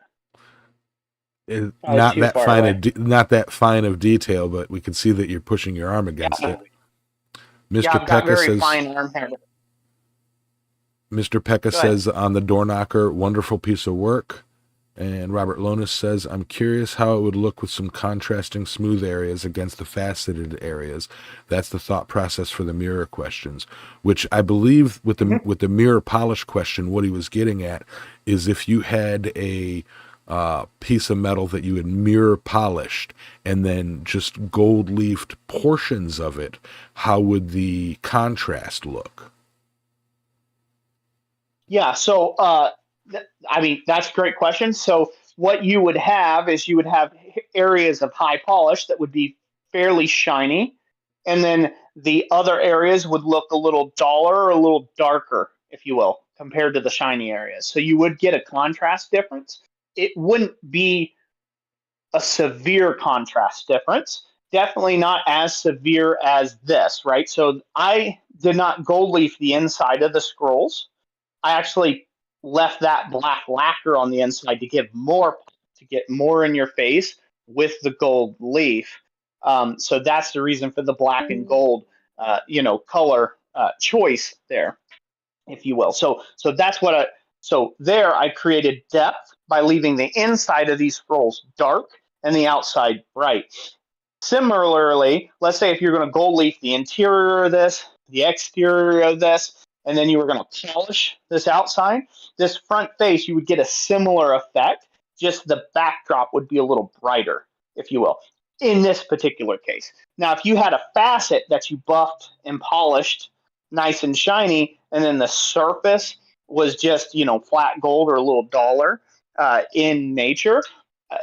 Probably
Not
too
that
far
fine
away.
not that fine of detail, but we can see that you're pushing your arm against
Yeah.
it.
Yeah,
Mr.
I've got
Pekka
very
says
fine arm hair.
Mr. Pekka
Go ahead.
says on the door knocker, wonderful piece of work. And Robert Lonis says, I'm curious how it would look with some contrasting smooth areas against the faceted areas. That's the thought process for the mirror questions, which I believe with the mirror polish question, what he was getting at is if you had a piece of metal that you had mirror polished and then just gold leafed portions of it, how would the contrast look?
Yeah. So, I mean, that's a great question. So, what you would have is you would have areas of high polish that would be fairly shiny, and then the other areas would look a little duller or a little darker, if you will, compared to the shiny areas. So, you would get a contrast difference. It wouldn't be a severe contrast difference. Definitely not as severe as this, right? So, I did not gold leaf the inside of the scrolls. I actually left that black lacquer on the inside to get more in your face with the gold leaf. So that's the reason for the black and gold, color choice there, if you will. So that's what so there I created depth by leaving the inside of these scrolls dark and the outside bright. Similarly, let's say if you're going to gold leaf the interior of this, the exterior of this, and then you were going to polish this outside, this front face, you would get a similar effect, just the backdrop would be a little brighter, if you will, in this particular case. Now, if you had a facet that you buffed and polished nice and shiny, and then the surface was just, flat gold or a little duller in nature,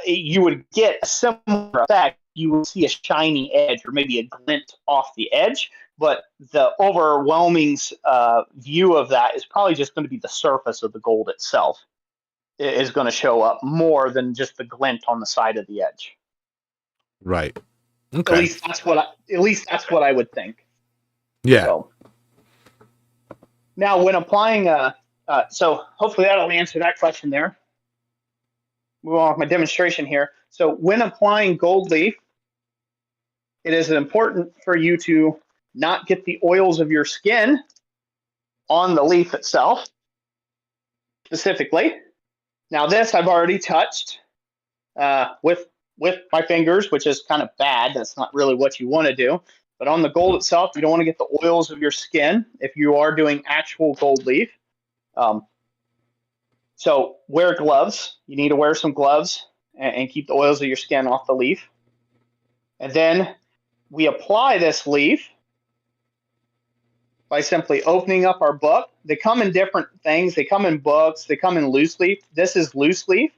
you would get a similar effect. You would see a shiny edge or maybe a glint off the edge, but the overwhelming view of that is probably just going to be the surface of the gold itself is going to show up more than just the glint on the side of the edge.
Right.
At
Okay.
least that's what I would think.
Yeah.
So now when applying so hopefully that'll answer that question there. Move on with my demonstration here. So when applying gold leaf, it is important for you to not get the oils of your skin on the leaf itself specifically. Now this I've already touched with my fingers, which is kind of bad. That's not really what you want to do. But on the gold itself, you don't want to get the oils of your skin if you are doing actual gold leaf. So wear gloves. You need to wear some gloves and keep the oils of your skin off the leaf. And then we apply this leaf by simply opening up our book. They come in different things. They come in books. They come in loose leaf. This is loose leaf.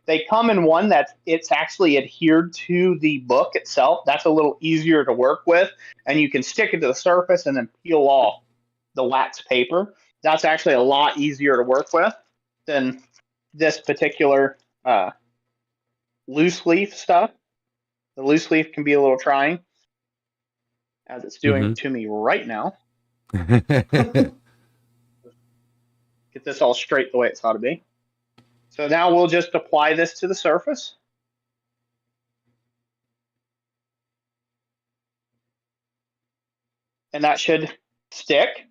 They come in one that it's actually adhered to the book itself. That's a little easier to work with, and you can stick it to the surface and then peel off the wax paper. That's actually a lot easier to work with than this particular loose leaf stuff. The loose leaf can be a little trying, as it's doing to me right now. Get this all straight the way it's ought to be. So now we'll just apply this to the surface. And that should stick.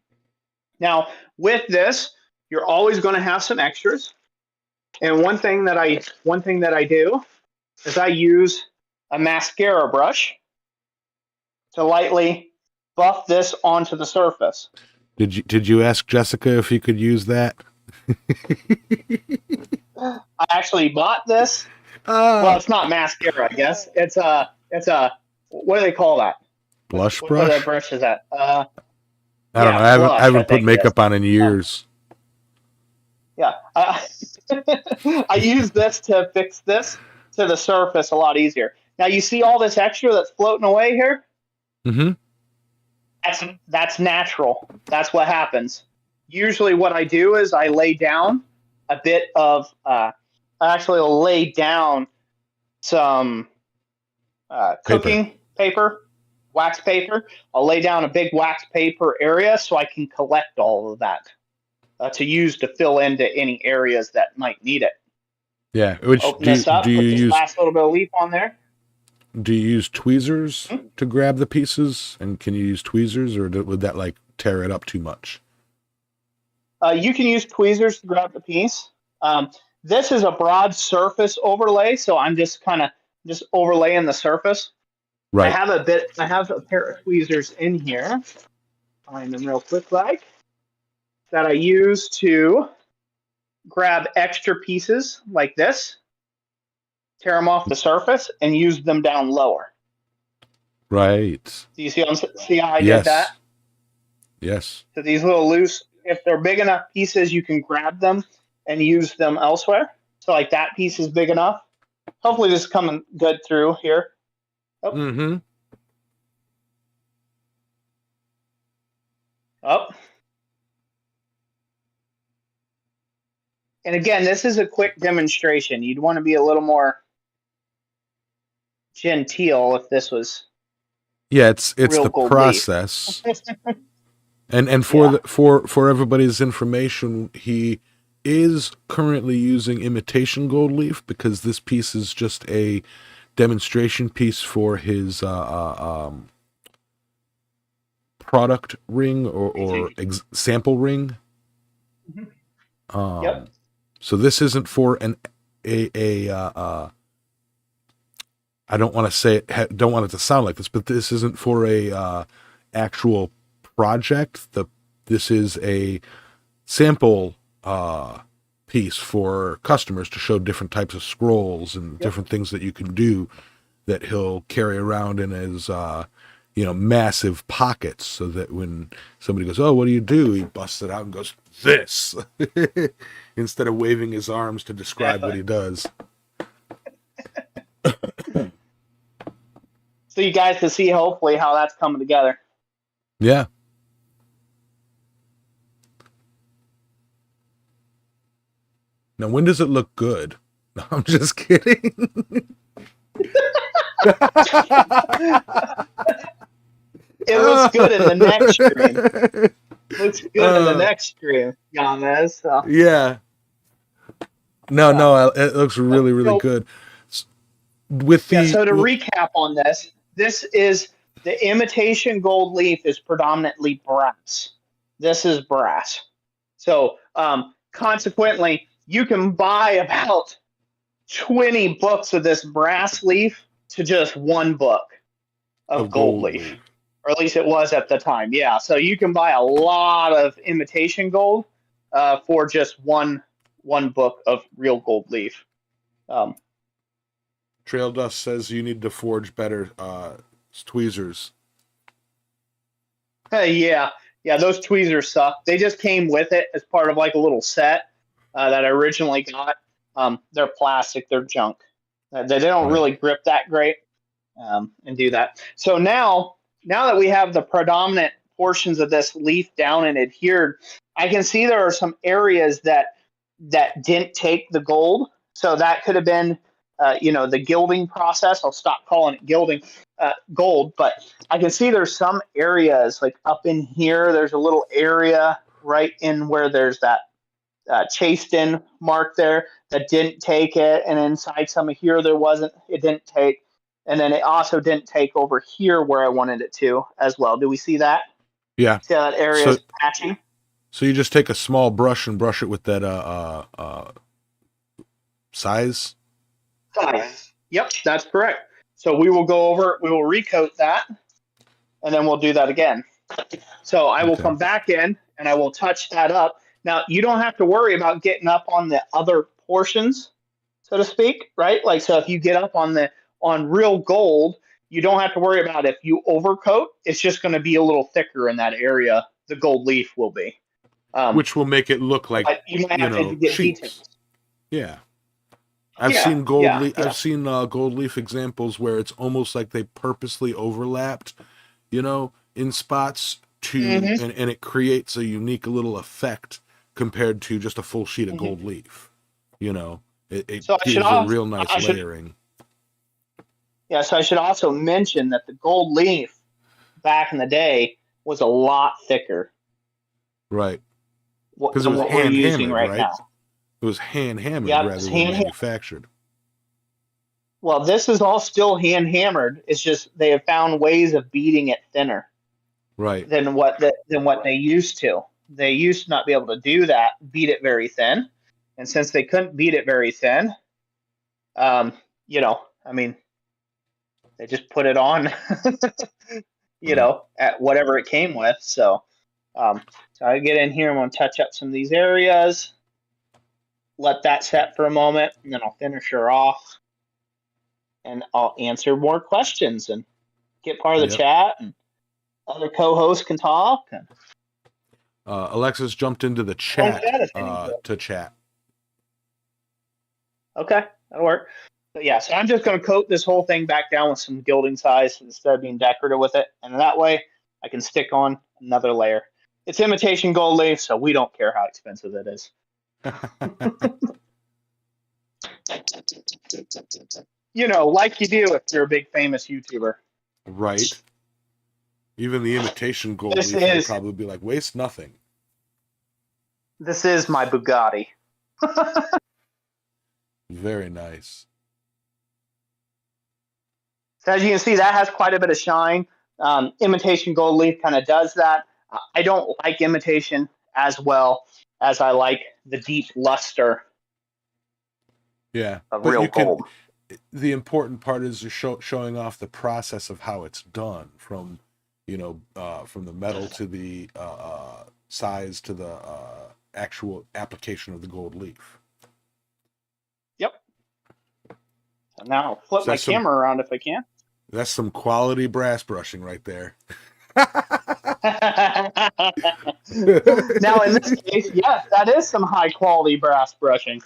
Now, with this, you're always going to have some extras. And one thing that I do is I use a mascara brush to lightly buff this onto the surface.
Did you ask Jessica if you could use that?
I actually bought this. Well, it's not mascara, I guess. It's a what do they call that?
Blush
What
brush?
that brush is that?
I don't know. I haven't put makeup on in years.
Yeah. I use this to fix this to the surface a lot easier. Now you see all this extra that's floating away here?
Mm-hmm.
That's natural. That's what happens. Usually what I do is I lay down a bit of I actually will lay down some cooking paper, wax paper. I'll lay down a big wax paper area so I can collect all of that to use to fill into any areas that might need it.
Yeah. Which
Open this up,
do you
put this
use?
last little bit of leaf on there.
Do you use tweezers to grab the pieces? And can you use tweezers, or would that like tear it up too much?
You can use tweezers to grab the piece. This is a broad surface overlay, so I'm just kind of just overlaying the surface.
Right.
I have a pair of tweezers in here. Find them real quick, like that I use to grab extra pieces like this, tear them off the surface, and use them down lower.
Right.
Do you see how I did that?
Yes.
So these little loose, if they're big enough pieces, you can grab them and use them elsewhere. So like that piece is big enough. Hopefully this is coming good through here. Oh.
Mm-hmm.
Up. And again, this is a quick demonstration. You'd want to be a little more genteel if this was
it's
real
the
gold
process. and for everybody's information, he is currently using imitation gold leaf because this piece is just a demonstration piece for his product ring or sample ring.
Yep.
So this isn't for I don't want to say it, don't want it to sound like this, but this isn't for a actual project. This is a sample piece for customers to show different types of scrolls and different things that you can do that he'll carry around in his massive pockets, so that when somebody goes, "Oh, what do you do?" he busts it out and goes, "This," instead of waving his arms to describe what he does.
So you guys can see hopefully how that's coming together.
Yeah. Now, when does it look good? No, I'm just kidding.
It looks good in the next stream. Looks good in the next stream, Yamez. So.
Yeah. No, it looks really, really good. So to
recap on this, the imitation gold leaf is predominantly brass. This is brass. So consequently, you can buy about 20 books of this brass leaf to just one book of gold leaf. Or at least it was at the time. Yeah. So you can buy a lot of imitation gold for just one book of real gold leaf.
Trail Dust says you need to forge better tweezers.
Yeah, those tweezers suck. They just came with it as part of like a little set that I originally got. They're plastic, they're junk. They don't
Right.
really grip that great, and do that. So now that we have the predominant portions of this leaf down and adhered, I can see there are some areas that didn't take the gold. So that could have been, the gilding process. I'll stop calling it gilding, gold, but I can see there's some areas like up in here. There's a little area right in where there's that chased in mark there that didn't take it, and inside some of here there wasn't. It didn't take, and then it also didn't take over here where I wanted it to as well. Do we see that?
Yeah.
See how that area
So
is patchy?
so you just take a small brush and brush it with that size.
Size. Yep, that's correct. So we will go over. We will recoat that, and then we'll do that again. So I will
Okay.
come back in and I will touch that up. Now you don't have to worry about getting up on the other portions, so to speak, right? Like, so if you get up on real gold, you don't have to worry about if you overcoat. It's just going to be a little thicker in that area. The gold leaf will be,
Which will make it look like,
but you might have to get
sheets.
details.
Yeah. I've
Yeah,
seen gold
yeah,
leaf.
yeah.
I've seen gold leaf examples where it's almost like they purposely overlapped, in spots to,
Mhm.
and it creates a unique little effect compared to just a full sheet of
Mhm.
gold leaf. It
So I should
gives a
also,
real nice
I should,
layering.
yeah. So I should also mention that the gold leaf back in the day was a lot thicker
Right. Because it
than
was
what we're
hand
using
hammered,
right
right?
now.
It was hand hammered
Yep, it's
rather than
hand.
manufactured.
Well, this is all still hand hammered. It's just they have found ways of beating it thinner
Right.
than what they used to. They used to not be able to do that, beat it very thin, and since they couldn't beat it very thin, I mean, they just put it on,
Right.
at whatever it came with. So I get in here. I'm going to touch up some of these areas, let that set for a moment, and then I'll finish her off, and I'll answer more questions and get part of the
Yep.
chat, and other co-hosts can talk. And
Alexis jumped into the
don't
chat
chat if they need to.
to chat.
Okay, that'll work. But yeah, so I'm just going to coat this whole thing back down with some gilding size instead of being decorative with it, and that way I can stick on another layer. It's imitation gold leaf, so we don't care how expensive it is. Like you do if you're a big famous YouTuber.
Right. Even the imitation gold
This
leaf would
is
probably be like, waste nothing.
this is my Bugatti.
Very nice.
So as you can see, that has quite a bit of shine. Imitation gold leaf kind of does that. I don't like imitation as well as I like the deep luster
Yeah.
of
But
real
you can,
gold.
the important part is showing off the process of how it's done from the metal to the size to the actual application of the gold leaf.
Yep. So now I'll flip
So
my camera around if I can.
That's some quality brass brushing right there.
Now, in this case, yes, that is some high quality brass brushing.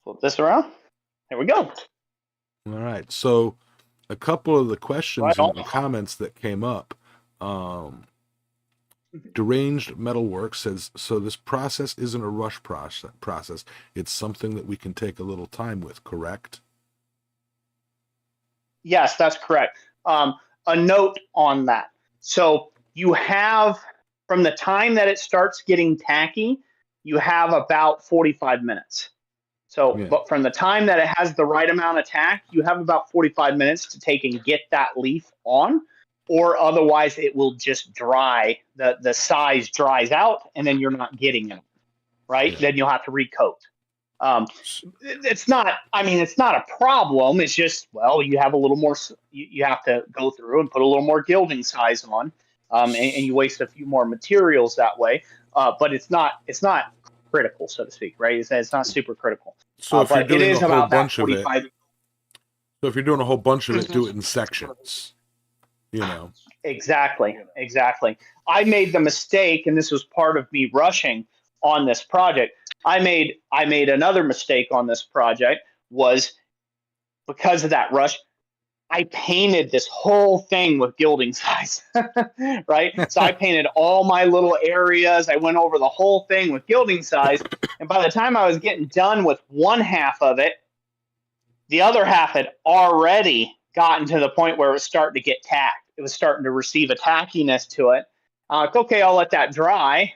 Flip this around. There we go.
All right. So a couple of the questions
Right
and the comments that came up. Deranged Metalwork says, so this process isn't a rush process. It's something that we can take a little time with, correct?
Yes, that's correct. A note on that. So you have, from the time that it starts getting tacky, you have about 45 minutes. So,
Yeah.
but from the time that it has the right amount of tack, you have about 45 minutes to take and get that leaf on, or otherwise it will just dry. The size dries out, and then you're not getting it, right?
Yeah.
Then you'll have to recoat. It's not, it's not a problem. It's just, well, you have a little more, you have to go through and put a little more gilding size on, and you waste a few more materials that way. But it's not critical, so to speak, right? It's not super critical.
So if you're
but it
doing
is
a whole
about that
bunch of it,
45.
so if you're doing a whole bunch of it, do it in sections.
Exactly. I made the mistake, and this was part of me rushing on this project. I made another mistake on this project was because of that rush. I painted this whole thing with gilding size, right? So I painted all my little areas. I went over the whole thing with gilding size. And by the time I was getting done with one half of it, the other half had already gotten to the point where it was starting to get tacked. It was starting to receive a tackiness to it. Like, okay, I'll let that dry,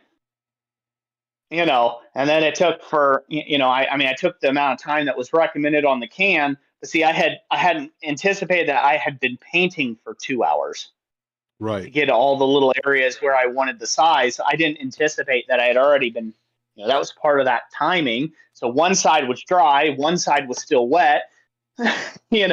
and then it took I took the amount of time that was recommended on the can. But see, I hadn't anticipated that I had been painting for 2 hours to
Right.
get all the little areas where I wanted the size. I didn't anticipate that I had already been, that was part of that timing. So one side was dry, one side was still wet, and then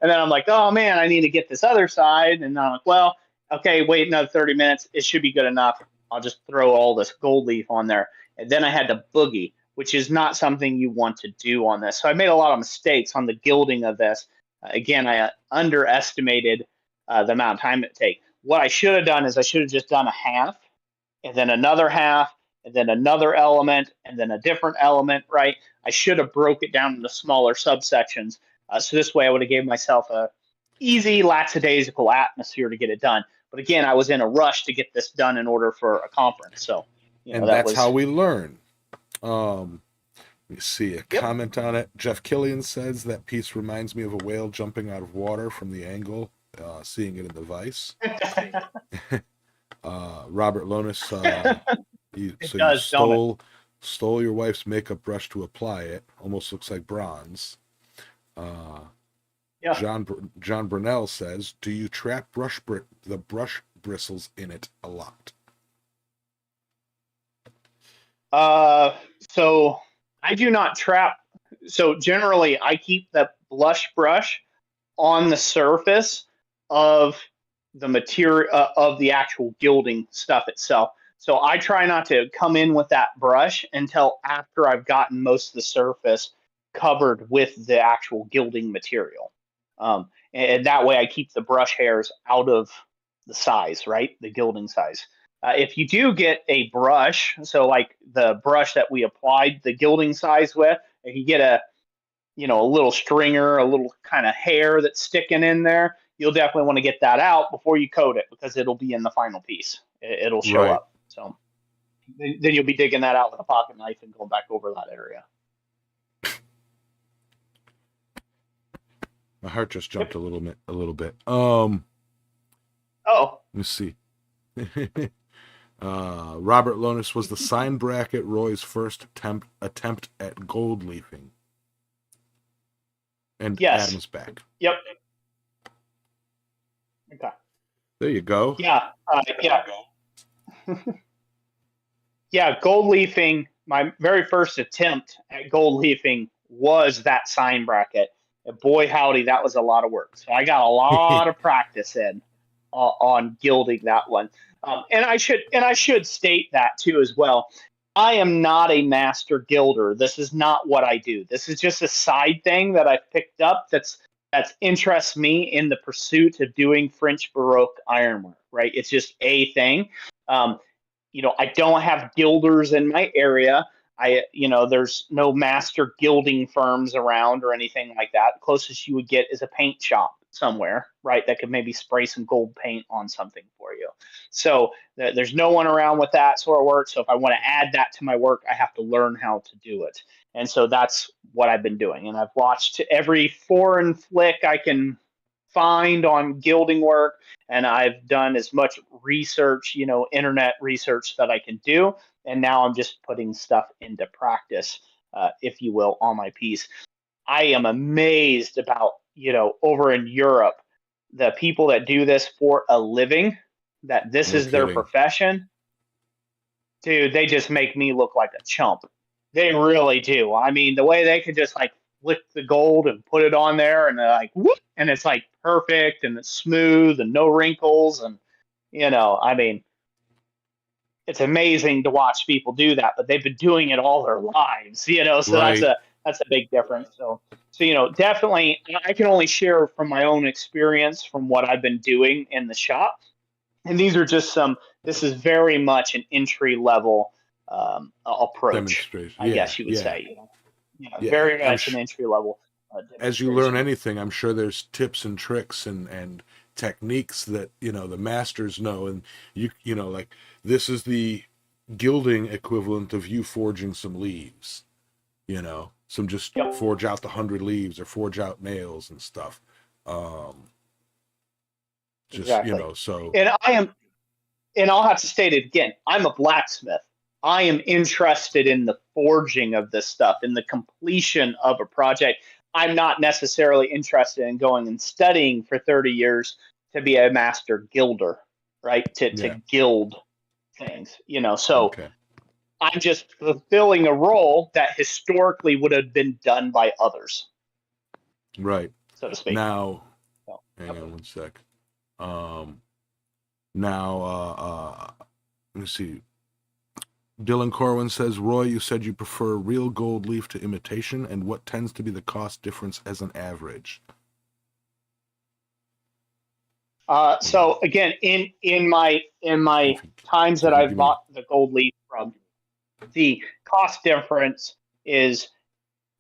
I'm like, oh man, I need to get this other side. And I'm like, well, okay, wait another 30 minutes. It should be good enough. I'll just throw all this gold leaf on there. And then I had to boogie, which is not something you want to do on this. So I made a lot of mistakes on the gilding of this. Again, I underestimated the amount of time it take. What I should have done is I should have just done a half, and then another half, and then another element, and then a different element, right? I should have broke it down into smaller subsections. So this way I would have gave myself a easy, lackadaisical atmosphere to get it done. But again, I was in a rush to get this done in order for a conference. So,
and that's how we learn. Let me see a comment on it. Jeff Killian says that piece reminds me of a whale jumping out of water from the angle, seeing it in the vise. Robert Lonis, you stole your wife's makeup brush to apply it. Almost looks like bronze. John Brunell says, do you trap the brush bristles in it a lot?
So I do not trap. So generally I keep the blush brush on the surface of the material of the actual gilding stuff itself. So I try not to come in with that brush until after I've gotten most of the surface covered with the actual gilding material. And that way I keep the brush hairs out of the size, right? The gilding size. If you do get a brush, so like the brush that we applied the gilding size with, if you get a little stringer, a little kind of hair that's sticking in there, you'll definitely want to get that out before you coat it, because it'll be in the final piece. It'll show up. So then you'll be digging that out with a pocket knife and going back over that area.
My heart just jumped a little bit.
Oh.
Let me see. Robert Lonis was the sign bracket Roy's first attempt at gold leafing. And
yes.
Adam's back.
Yep. Okay.
There you go.
Yeah. Yeah, gold leafing, my very first attempt at gold leafing was that sign bracket. And boy, howdy, that was a lot of work. So I got a lot of practice in on gilding that one. And I should state that too as well. I am not a master gilder. This is not what I do. This is just a side thing that I've picked up that's interests me in the pursuit of doing French Baroque ironwork, right? It's just a thing. I don't have gilders in my area. There's no master gilding firms around or anything like that. The closest you would get is a paint shop somewhere, right? That could maybe spray some gold paint on something for you. So there's no one around with that sort of work. So if I want to add that to my work, I have to learn how to do it. And so that's what I've been doing. And I've watched every foreign flick I can find on gilding work. And I've done as much research, internet research that I can do. And now I'm just putting stuff into practice, if you will, on my piece. I am amazed about, over in Europe, the people that do this for a living, that this is their profession. Dude, they just make me look like a chump. They really do. I mean, the way they could just like flick the gold and put it on there and they're like, whoop, and it's like perfect and it's smooth and no wrinkles. And, it's amazing to watch people do that, but they've been doing it all their lives, so right. That's a big difference. So, definitely I can only share from my own experience from what I've been doing in the shop. And these are just this is very much an entry level approach,
Demonstration.
I
Yeah,
guess you would
yeah,
say.
yeah.
Very much an entry level
As you learn
demonstration.
anything, I'm sure there's tips and tricks and techniques that the masters know, and like this is the gilding equivalent of you forging some leaves. Some just
Yep,
forge out the 100 leaves or forge out nails and stuff. Just
exactly.
so
And I'll have to state it again. I'm a blacksmith. I am interested in the forging of this stuff, in the completion of a project. I'm not necessarily interested in going and studying for 30 years to be a master gilder, right? To
yeah,
gild things, So
okay,
I'm just fulfilling a role that historically would have been done by others,
right.
so to speak.
Now,
So,
hang
yep.
on one sec. Now, let me see. Dylan Corwin says, Roy, you said you prefer real gold leaf to imitation, and what tends to be the cost difference as an average?
So again, in my
If you,
times
if
that
you
I've
give me,
bought the gold leaf from, the cost difference is,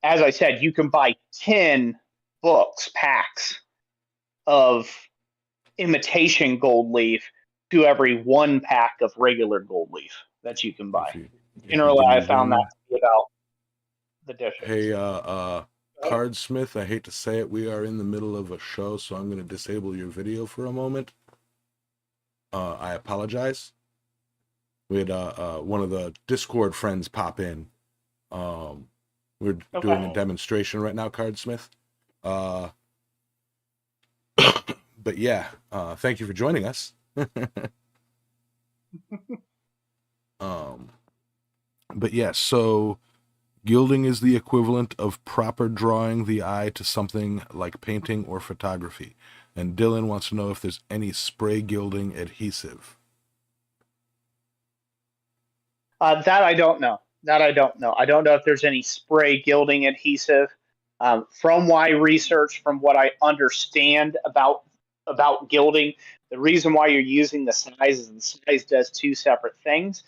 as I said, you can buy 10 packs of imitation gold leaf to every 1 pack of regular gold leaf that you can buy.
if you
Generally,
give me
I found that
one,
to be about the difference.
hey, Cardsmith, I hate to say it, we are in the middle of a show, so I'm going to disable your video for a moment. I apologize. We had one of the Discord friends pop in. We're doing a
Okay.
demonstration right now, Cardsmith. But yeah, thank you for joining us. But yeah, so gilding is the equivalent of proper drawing the eye to something like painting or photography. And Dylan wants to know if there's any spray gilding adhesive.
That I don't know. I don't know if there's any spray gilding adhesive. From my research, from what I understand about gilding, the reason why you're using the size is the size does two separate things.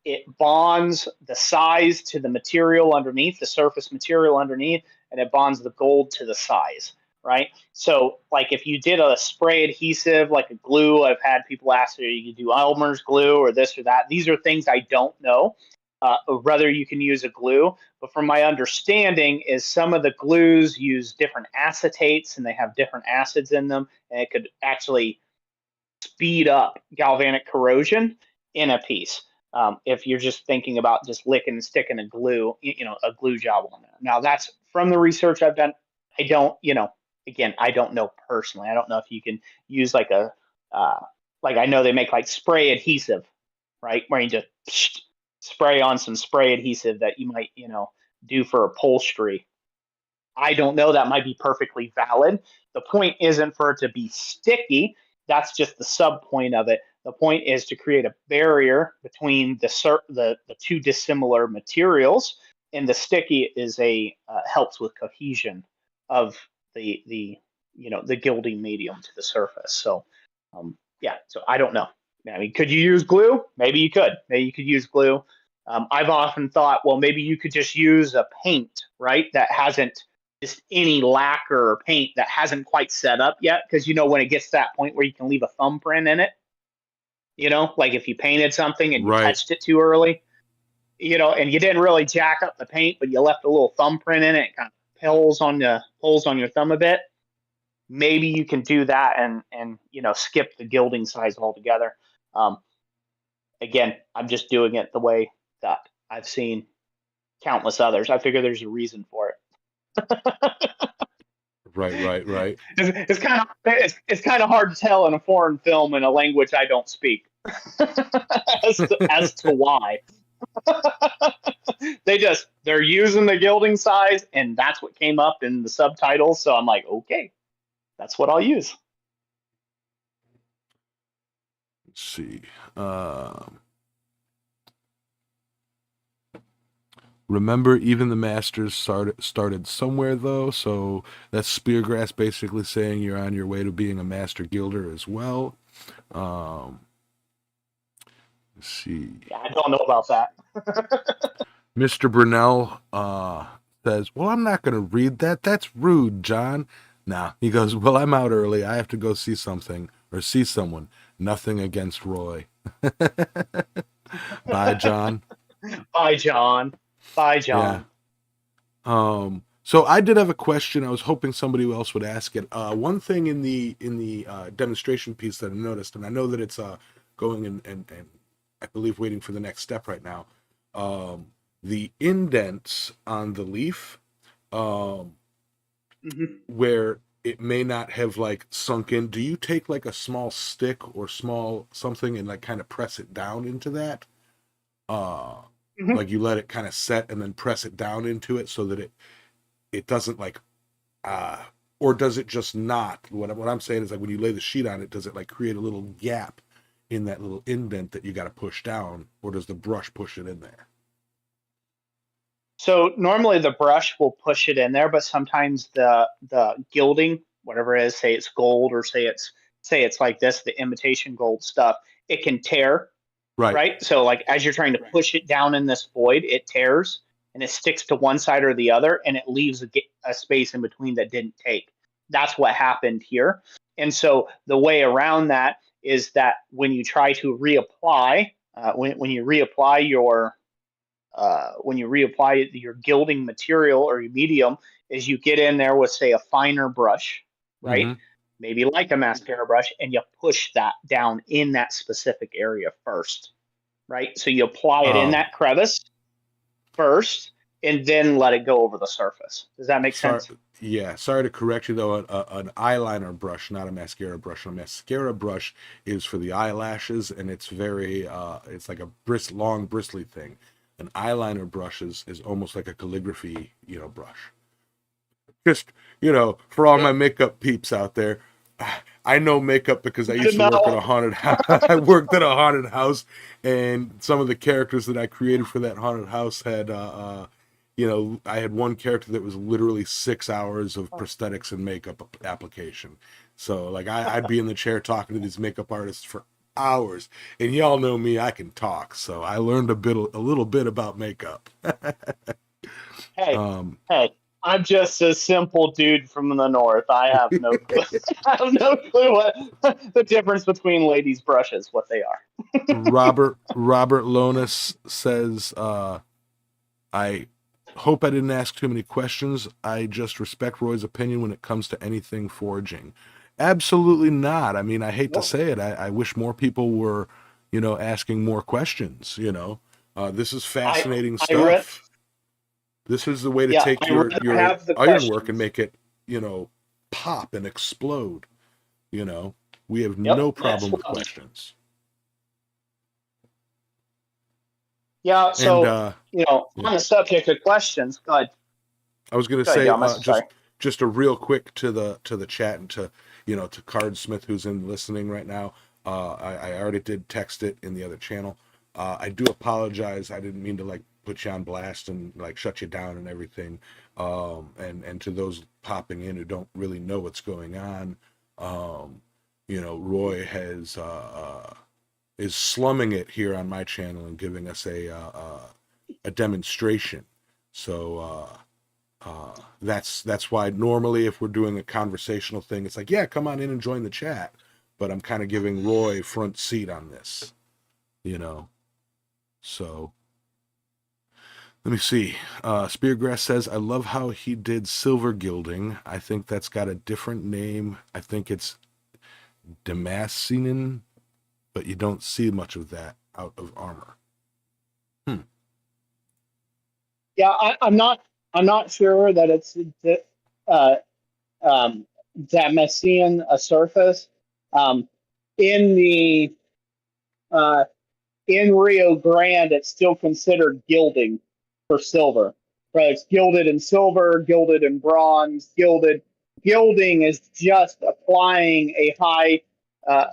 It bonds the size to the material underneath, the surface material underneath, and it bonds the gold to the size, right? So, like if you did a spray adhesive, like a glue, I've had people ask, you can do Elmer's glue or this or that. These are things I don't know. Whether you can use a glue, but from my understanding, is some of the glues use different acetates and they have different acids in them, and it could actually speed up galvanic corrosion in a piece. If you're just thinking about just licking and sticking a glue, a glue job on there. Now that's from the research I've done. I don't, again, I don't know personally. I don't know if you can use like I know they make like spray adhesive, right? Where you just spray on some spray adhesive that you might, do for upholstery. I don't know. That might be perfectly valid. The point isn't for it to be sticky. That's just the sub point of it. The point is to create a barrier between the two dissimilar materials, and the sticky is helps with cohesion of the gilding medium to the surface. So yeah, so I don't know. I mean, could you use glue? Maybe you could. Maybe you could use glue. I've often thought, well, maybe you could just use a paint, right? That hasn't just any lacquer or paint that hasn't quite set up yet. Because when it gets to that point where you can leave a thumbprint in it, like if you painted something and you
Right.
touched it too early, and you didn't really jack up the paint, but you left a little thumbprint in it, kind of pulls on your thumb a bit. Maybe you can do that and skip the gilding size altogether. Again, I'm just doing it the way that I've seen countless others. I figure there's a reason for it.
Right.
It's kind of hard to tell in a foreign film in a language I don't speak as to why. They're using the gilding size, and that's what came up in the subtitles. So I'm like, okay, that's what I'll use.
Let's see. Remember, even the masters started somewhere, though. So that's Speargrass basically saying you're on your way to being a master gilder as well. Let's see.
Yeah, I don't know about that.
Mr. Brunel says, "Well, I'm not going to read that. That's rude, John." Nah, he goes, "Well, I'm out early. I have to go see something or see someone. Nothing against Roy." Bye, John.
Bye, John. Bye,
Yeah.
John.
So I did have a question. I was hoping somebody else would ask it. One thing in the demonstration piece that I noticed, and I know that it's going and I believe waiting for the next step right now. The indents on the leaf, where it may not have like sunk in. Do you take like a small stick or small something and like kind of press it down into that? Like you let it kind of set and then press it down into it so that it doesn't like or does it just not? What I'm saying is like when you lay the sheet on it, does it like create a little gap in that little indent that you got to push down, or does the brush push it in there?
So normally the brush will push it in there, but sometimes the gilding, whatever it is, say it's gold or say it's like this, the imitation gold stuff, it can tear,
Right.
right? So like as you're trying to push it down in this void, it tears and it sticks to one side or the other, and it leaves a space in between that didn't take. That's what happened here. And so the way around that is that when you try to reapply, when you reapply your gilding material or your medium, is you get in there with, say, a finer brush, right?
Mm-hmm.
Maybe like a mascara brush, and you push that down in that specific area first, right? So you apply it in
Oh,
that crevice first, and then let it go over the surface. Does that make
sorry.
sense?
Yeah, sorry to correct you though. An eyeliner brush, not a mascara brush. A mascara brush is for the eyelashes, and it's very, it's like a long bristly thing. An eyeliner brush is almost like a calligraphy, brush. Just, for all my makeup peeps out there, I know makeup because I used to work at a
No.
haunted house. I worked at a haunted house, and some of the characters that I created for that haunted house had, I had one character that was literally 6 hours of prosthetics and makeup application. So, like, I'd be in the chair talking to these makeup artists for hours, and y'all know me, I can talk. So I learned a little bit about makeup.
Hey,
um,
hey, I'm just a simple dude from the north. I have no clue. I have no clue what the difference between ladies' brushes, what they are.
Robert Lonis says, I hope I didn't ask too many questions. I just respect Roy's opinion when it comes to anything forging. Absolutely not. I mean, I hate to
No.
say it. I wish more people were, asking more questions. This is
I
fascinating
I read
stuff. This is the way to
yeah,
take
I rather
your
have the
ironwork and
questions.
make it, pop and explode. We have
Yep,
no
that's
problem with
what.
questions.
Yeah,
And
so
yeah.
on the subject of questions,
I was going to
go ahead,
say
Thomas. Sorry.
just a real quick to the chat and to to Cardsmith who's in listening right now. I already did text it in the other channel. I do apologize. I didn't mean to like put you on blast and like shut you down and everything. And to those popping in who don't really know what's going on, Roy has is slumming it here on my channel and giving us a demonstration. So that's why normally if we're doing a conversational thing, it's like, yeah, come on in and join the chat. But I'm kind of giving Roy front seat on this, you know. So let me see. Speargrass says, I love how he did silver gilding. I think that's got a different name. I think it's Damascene, but you don't see much of that out of armor.
Yeah, I'm not sure that it's uh, Damascene a surface. Um, in the uh, in Rio Grande, it's still considered gilding for silver. Right? It's gilded in silver, gilded in bronze, gilded. Gilding is just applying a high, a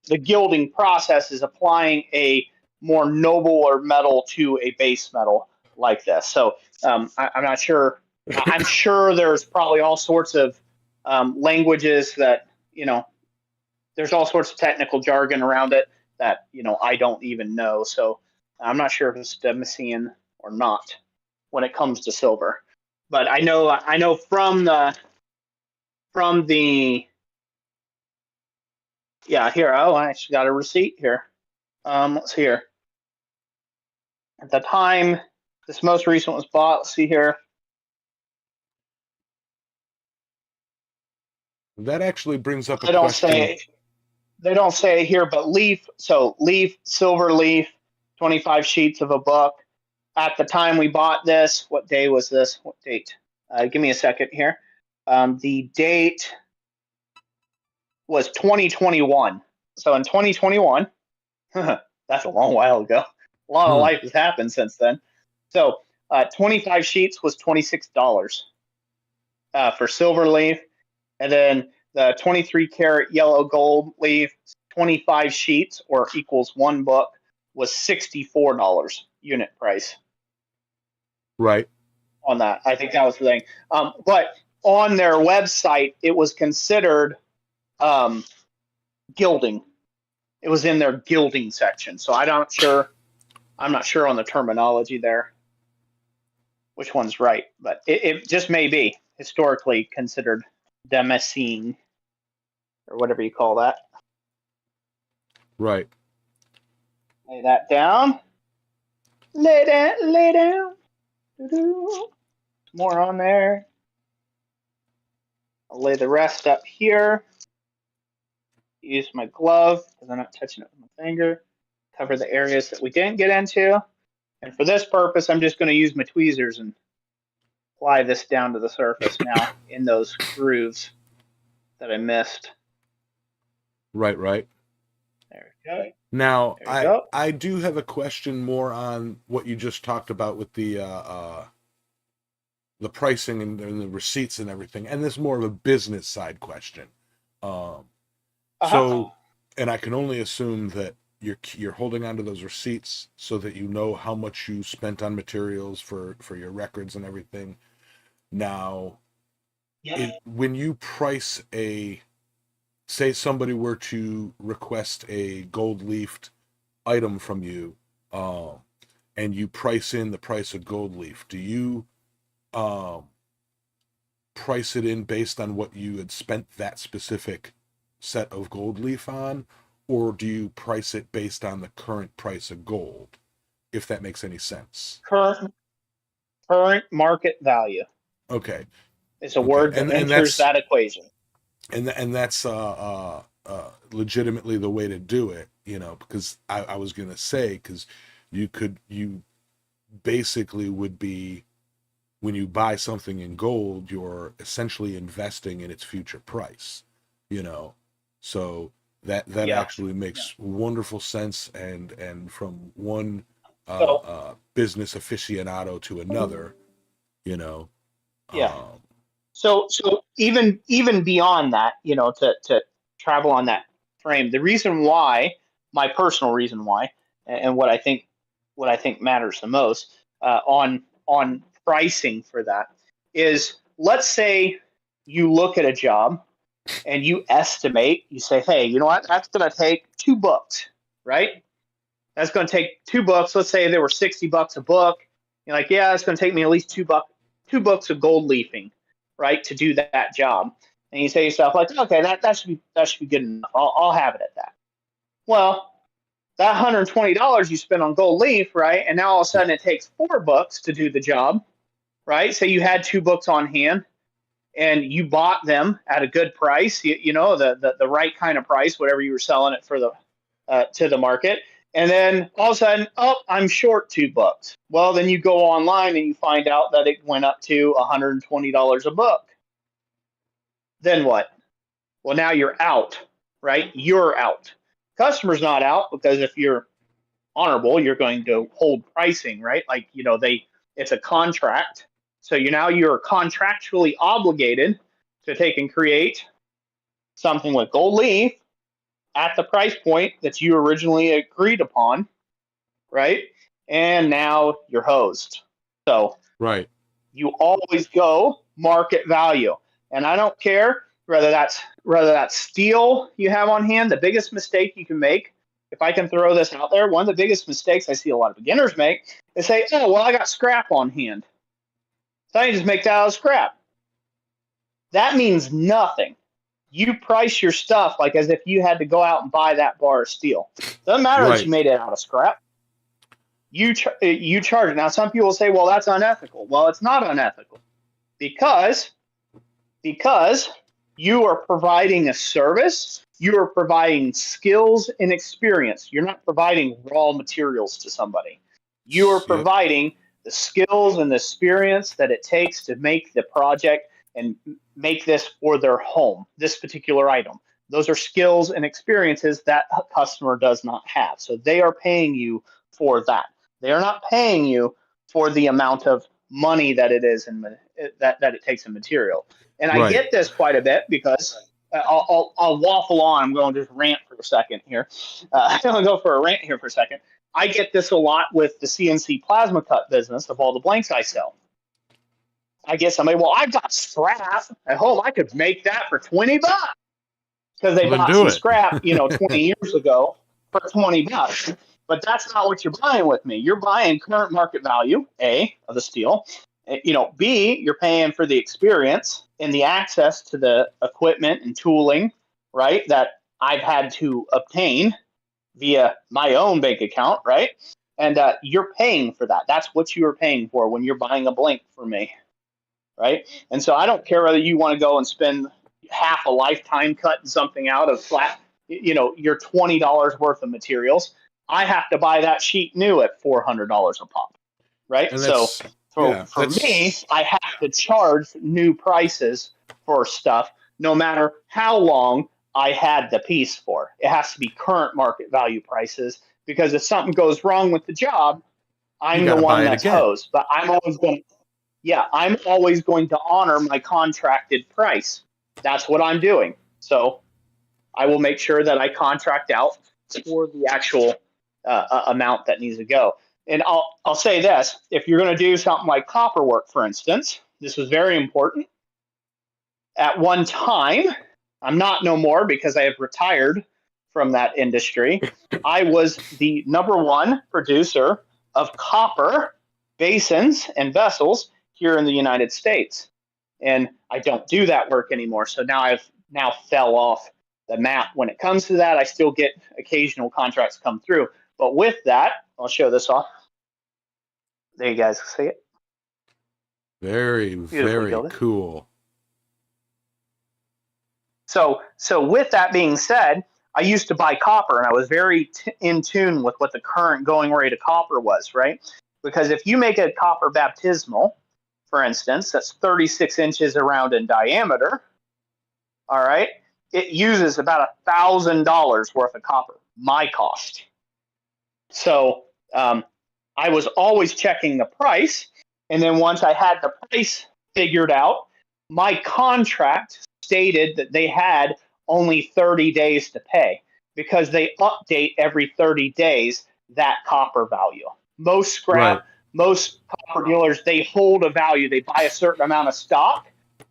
the gilding process is applying a more nobler metal to a base metal like this. So I'm not sure. I'm sure there's probably all sorts of languages that there's all sorts of technical jargon around it. that, I don't even know. So I'm not sure if it's Damascene or not when it comes to silver. But I know from the yeah, here. Oh, I actually got a receipt here. Let's see here. At the time this most recent was bought, let's see here.
That actually brings up a
They don't
question.
say here, but leaf. So leaf, silver leaf, 25 sheets of a book. At the time we bought this, what day was this? What date? Give me a second here. The date was 2021. So in 2021, that's a long while ago. A lot of life has happened since then. So 25 sheets was $26 for silver leaf. And then the 23 karat yellow gold leaf, 25 sheets or equals one book, was $64 unit price.
Right.
On that. I think that was the thing. But on their website, it was considered gilding. It was in their gilding section. So I'm not sure on the terminology there, which one's right. But it just may be historically considered Damascene or whatever you call that.
Right.
Lay that down. Lay down. More on there. I'll lay the rest up here. Use my glove because I'm not touching it with my finger. Cover the areas that we didn't get into. And for this purpose, I'm just going to use my tweezers and apply this down to the surface now in those grooves that I missed.
Right.
There we go.
Now, I do have a question more on what you just talked about with the pricing and the receipts and everything, and this is more of a business side question. So, and I can only assume that you're holding onto those receipts so that you know how much you spent on materials for your records and everything. Now, when you price say somebody were to request a gold leafed item from you, and you price in the price of gold leaf, do you price it in based on what you had spent that specific set of gold leaf on, or do you price it based on the current price of gold, if that makes any sense?
Current market value.
Okay.
It's a word that enters that equation.
And that's legitimately the way to do it, because I was going to say, because you basically would be, when you buy something in gold, you're essentially investing in its future price, so that actually makes wonderful sense. And from one business aficionado to another,
So even beyond that, to travel on that frame, the reason why, my personal reason why, and what I think matters the most on pricing for that is, let's say you look at a job and you estimate, you say, hey, you know what, that's going to take 2 books, right? That's going to take 2 books. Let's say there were $60 a book. You're like, yeah, it's going to take me at least 2 books of gold leafing, right, to do that job. And you say to yourself, like, okay, that should be good enough. I'll have it at that. Well, that $120 you spent on gold leaf, right, and now all of a sudden it takes 4 books to do the job, right? So you had 2 books on hand, and you bought them at a good price, the right kind of price, whatever you were selling it for to the market. And then all of a sudden, I'm short 2 books. Well, then you go online and you find out that it went up to $120 a book. Then what? Well, now you're out, right? You're out. Customer's not out, because if you're honorable, you're going to hold pricing, right? Like, it's a contract. So you're contractually obligated to take and create something with gold leaf at the price point that you originally agreed upon, right? And now you're hosed. So
right,
you always go market value. And I don't care whether that's steel you have on hand. The biggest mistake you can make if I can throw this out there, one of the biggest mistakes I see a lot of beginners make is say, oh, well, I got scrap on hand, so I can just make that out of scrap. That means nothing. You price your stuff like as if you had to go out and buy that bar of steel. Doesn't matter that you made it out of scrap. You charge it. Now, some people say, well, that's unethical. Well, it's not unethical because you are providing a service. You are providing skills and experience. You're not providing raw materials to somebody. You are providing the skills and the experience that it takes to make the project and make this for their home, this particular item. Those are skills and experiences that a customer does not have. So they are paying you for that. They are not paying you for the amount of money that it is in that it takes in material. And I get this quite a bit because I'll waffle on. I'm going to just rant for a second here. I'm going to go for a rant here for a second. I get this a lot with the CNC plasma cut business of all the blanks I sell. I get somebody, well, I've got scrap at home. I could make that for $20 because they bought some scrap, 20 years ago for $20. But that's not what you're buying with me. You're buying current market value, A, of the steel. B, you're paying for the experience and the access to the equipment and tooling, right, that I've had to obtain via my own bank account, right? And you're paying for that. That's what you are paying for when you're buying a blank for me, right? And so I don't care whether you want to go and spend half a lifetime cutting something out of flat, your $20 worth of materials. I have to buy that sheet new at $400 a pop, right?
And
so for me, I have to charge new prices for stuff, no matter how long I had the piece for. It has to be current market value prices, because if something goes wrong with the job, I'm the one that's hosed. But I'm always going to honor my contracted price. That's what I'm doing. So I will make sure that I contract out for the actual amount that needs to go. And I'll say this: if you're going to do something like copper work, for instance, this was very important. At one time, I'm not no more because I have retired from that industry. I was the #1 producer of copper basins and vessels here in the United States. And I don't do that work anymore. So now I've fell off the map when it comes to that. I still get occasional contracts come through. But with that, I'll show this off. There you guys see it.
Very, very cool.
So with that being said, I used to buy copper, and I was very in tune with what the current going rate of copper was, right? Because if you make a copper baptismal, for instance, that's 36 inches around in diameter, all right, it uses about $1,000 worth of copper, my cost. So I was always checking the price, and then once I had the price figured out, my contract stated that they had only 30 days to pay, because they update every 30 days that copper value. Most scrap, most copper dealers, they hold a value. They buy a certain amount of stock,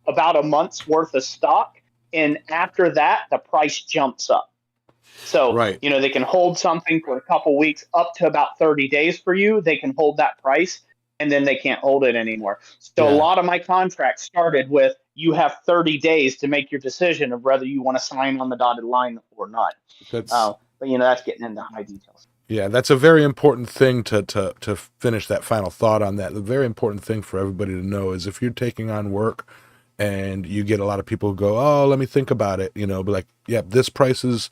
about a month's worth of stock, and after that, the price jumps up. So, they can hold something for a couple weeks up to about 30 days for you. They can hold that price, and then they can't hold it anymore. So a lot of my contracts started with, you have 30 days to make your decision of whether you want to sign on the dotted line or not. But that's getting into high details.
Yeah, that's a very important thing to finish that final thought on that. The very important thing for everybody to know is, if you're taking on work and you get a lot of people who go, oh, let me think about it, be like, yeah, this price is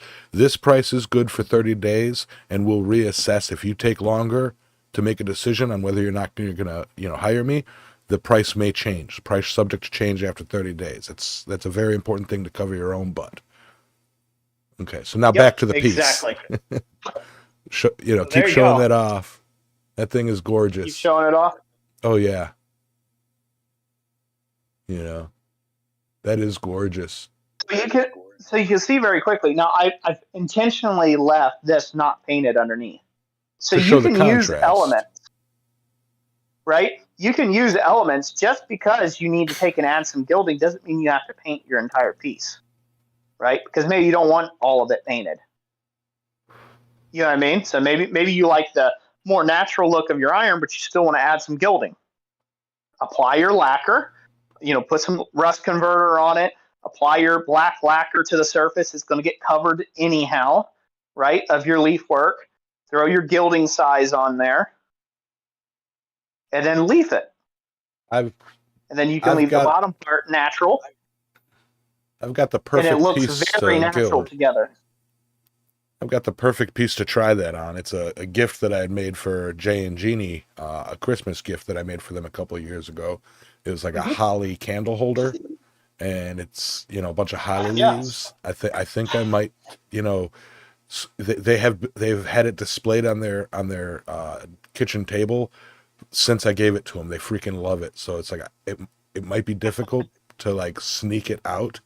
good for 30 days, and we'll reassess. If you take longer to make a decision on whether you're going to hire me, the price may change. The price subject to change after 30 days. That's a very important thing to cover your own butt. Okay, so now back to the piece.
Exactly.
Keep showing that off. That thing is gorgeous.
Keep showing it off?
Oh, yeah. That is gorgeous.
So you can see very quickly. Now, I've intentionally left this not painted underneath. So you can use elements, right? You can use elements. Just because you need to take and add some gilding doesn't mean you have to paint your entire piece, right? Because maybe you don't want all of it painted. You know what I mean? So maybe you like the more natural look of your iron, but you still want to add some gilding. Apply your lacquer, put some rust converter on it, apply your black lacquer to the surface. It's going to get covered anyhow, right, of your leaf work. Throw your gilding size on there, and then leaf it.
I've
And then you can
I've
leave the
got
bottom part natural,
I've got the
and it
perfect
looks
piece
very
to
natural
gild.
together.
I've got the perfect piece to try that on. It's a gift that I had made for Jay and Jeannie, a Christmas gift that I made for them a couple of years ago. It was like a holly candle holder, and it's a bunch of holly
Yes.
leaves. I think I might, they've had it displayed on their kitchen table since I gave it to them. They freaking love it. So it's like it might be difficult to like sneak it out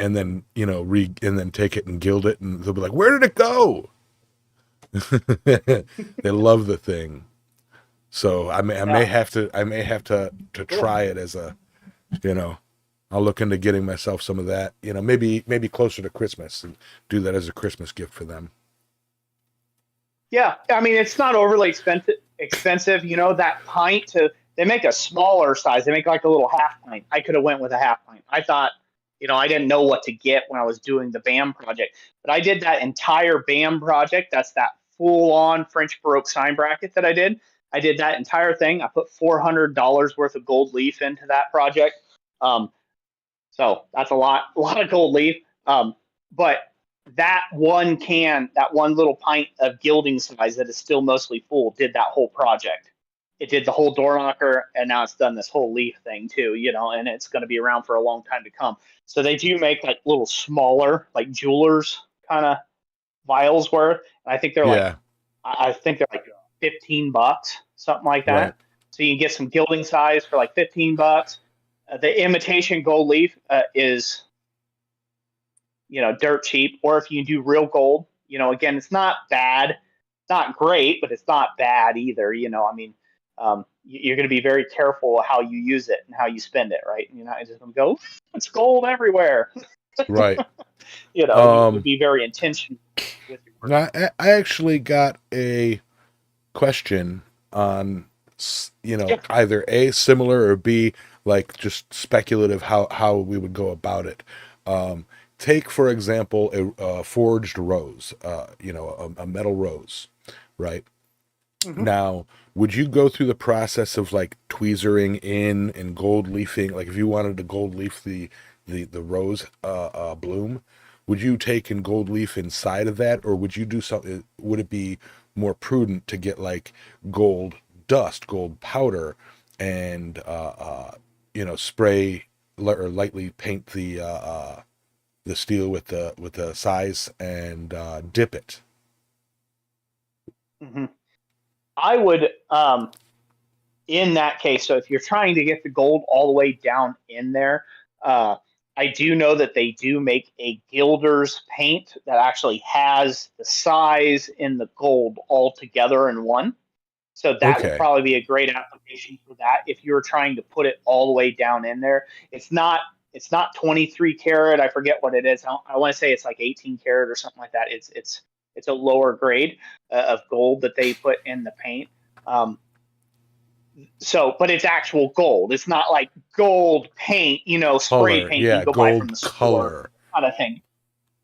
and then and then take it and gild it, and they'll be like, "Where did it go?" They love the thing, so I may
Yeah.
have to try it as a, I'll look into getting myself some of that, maybe closer to Christmas, and do that as a Christmas gift for them.
Yeah, I mean it's not overly expensive. That pint they make a smaller size. They make like a little half pint. I could have went with a half pint. I thought, I didn't know what to get when I was doing the BAM project, but I did that entire BAM project. That's that full on French Baroque sign bracket that I did. I did that entire thing. I put $400 worth of gold leaf into that project. Um, so that's a lot of gold leaf. But that one little pint of gilding size that is still mostly full, did that whole project. It did the whole door knocker, and now it's done this whole leaf thing too, and it's going to be around for a long time to come. So they do make like little smaller, like jewelers kind of vials worth. And
Yeah,
I think they're like $15, something like
right.
that. So you can get some gilding size for like $15. The imitation gold leaf is dirt cheap, or if you do real gold, again, it's not bad, it's not great, but it's not bad either. I mean, you're going to be very careful how you use it and how you spend it, right? You're not just going to go, it's gold everywhere.
Right.
You be very intentional with your work.
I actually got a question on,
Yeah.
either A, similar, or B, like just speculative how we would go about it. Take, for example, a forged rose, a metal rose, right?
Mm-hmm.
Now, would you go through the process of like tweezering in and gold leafing? Like if you wanted to gold leaf the rose bloom, would you take and gold leaf inside of that, or would you do something? Would it be more prudent to get like gold dust, gold powder, and spray or lightly paint the steel with the size and dip it?
Mm-hmm. I would, in that case, so if you're trying to get the gold all the way down in there, uh, I do know that they do make a gilder's paint that actually has the size and the gold all together in one. So that would
Okay.
probably be a great application for that if you're trying to put it all the way down in there. It's not 23 karat. I forget what it is. I want to say it's like 18 karat or something like that. It's a lower grade of gold that they put in the paint. Um, but it's actual gold. It's not like gold paint, spray
Color,
paint you
yeah,
go buy from the
gold
store
color.
kind of thing.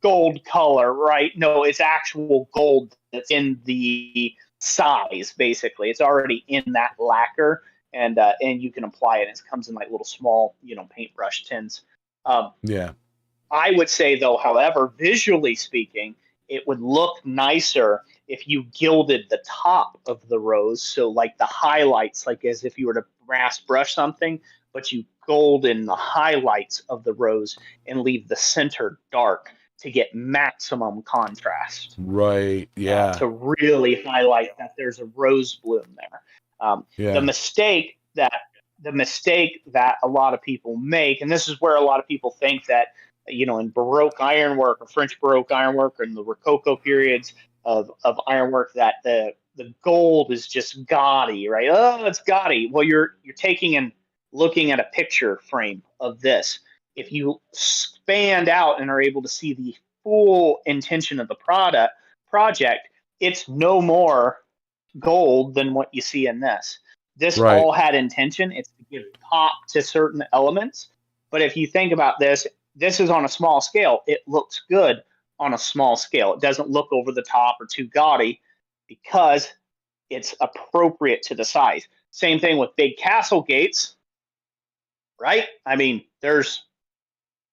Gold color, right? No, it's actual gold that's in the size. Basically, it's already in that lacquer, and you can apply it. It comes in like little small, paintbrush tins. Um,
Yeah.
I would say, though, however, visually speaking, it would look nicer if you gilded the top of the rose. So, like the highlights, like as if you were to brass brush something, but you gold in the highlights of the rose and leave the center dark to get maximum contrast,
Right. Yeah.
to really highlight that there's a rose bloom there. The
Yeah.
mistake that a lot of people make, and this is where a lot of people think that in Baroque ironwork or French Baroque ironwork or in the Rococo periods of ironwork, that the gold is just gaudy, right? Oh, it's gaudy. Well, you're taking and looking at a picture frame of this. If you expand out and are able to see the full intention of the project, it's no more gold than what you see in this. This
Right.
all had intention. It's to give pop to certain elements. But if you think about this, this is on a small scale. It looks good on a small scale. It doesn't look over the top or too gaudy because it's appropriate to the size. Same thing with big castle gates, right? I mean, there's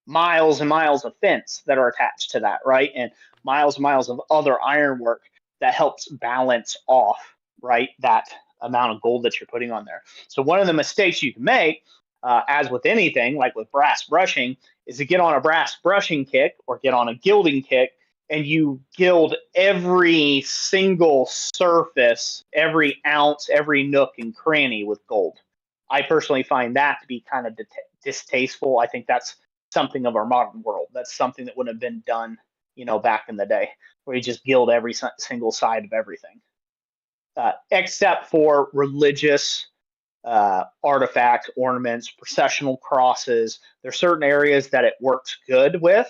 miles and miles of fence that are attached to that, right? And miles of other ironwork that helps balance off, right, that amount of gold that you're putting on there. So one of the mistakes you can make, as with anything, like with brass brushing, is to get on a brass brushing kit or get on a gilding kit and you gild every single surface, every ounce, every nook and cranny with gold. I personally find that to be kind of distasteful. I think that's something of our modern world. That's something that wouldn't have been done, back in the day, where you just gild every single side of everything, except for religious artifacts, ornaments, processional crosses. There's certain areas that it works good with,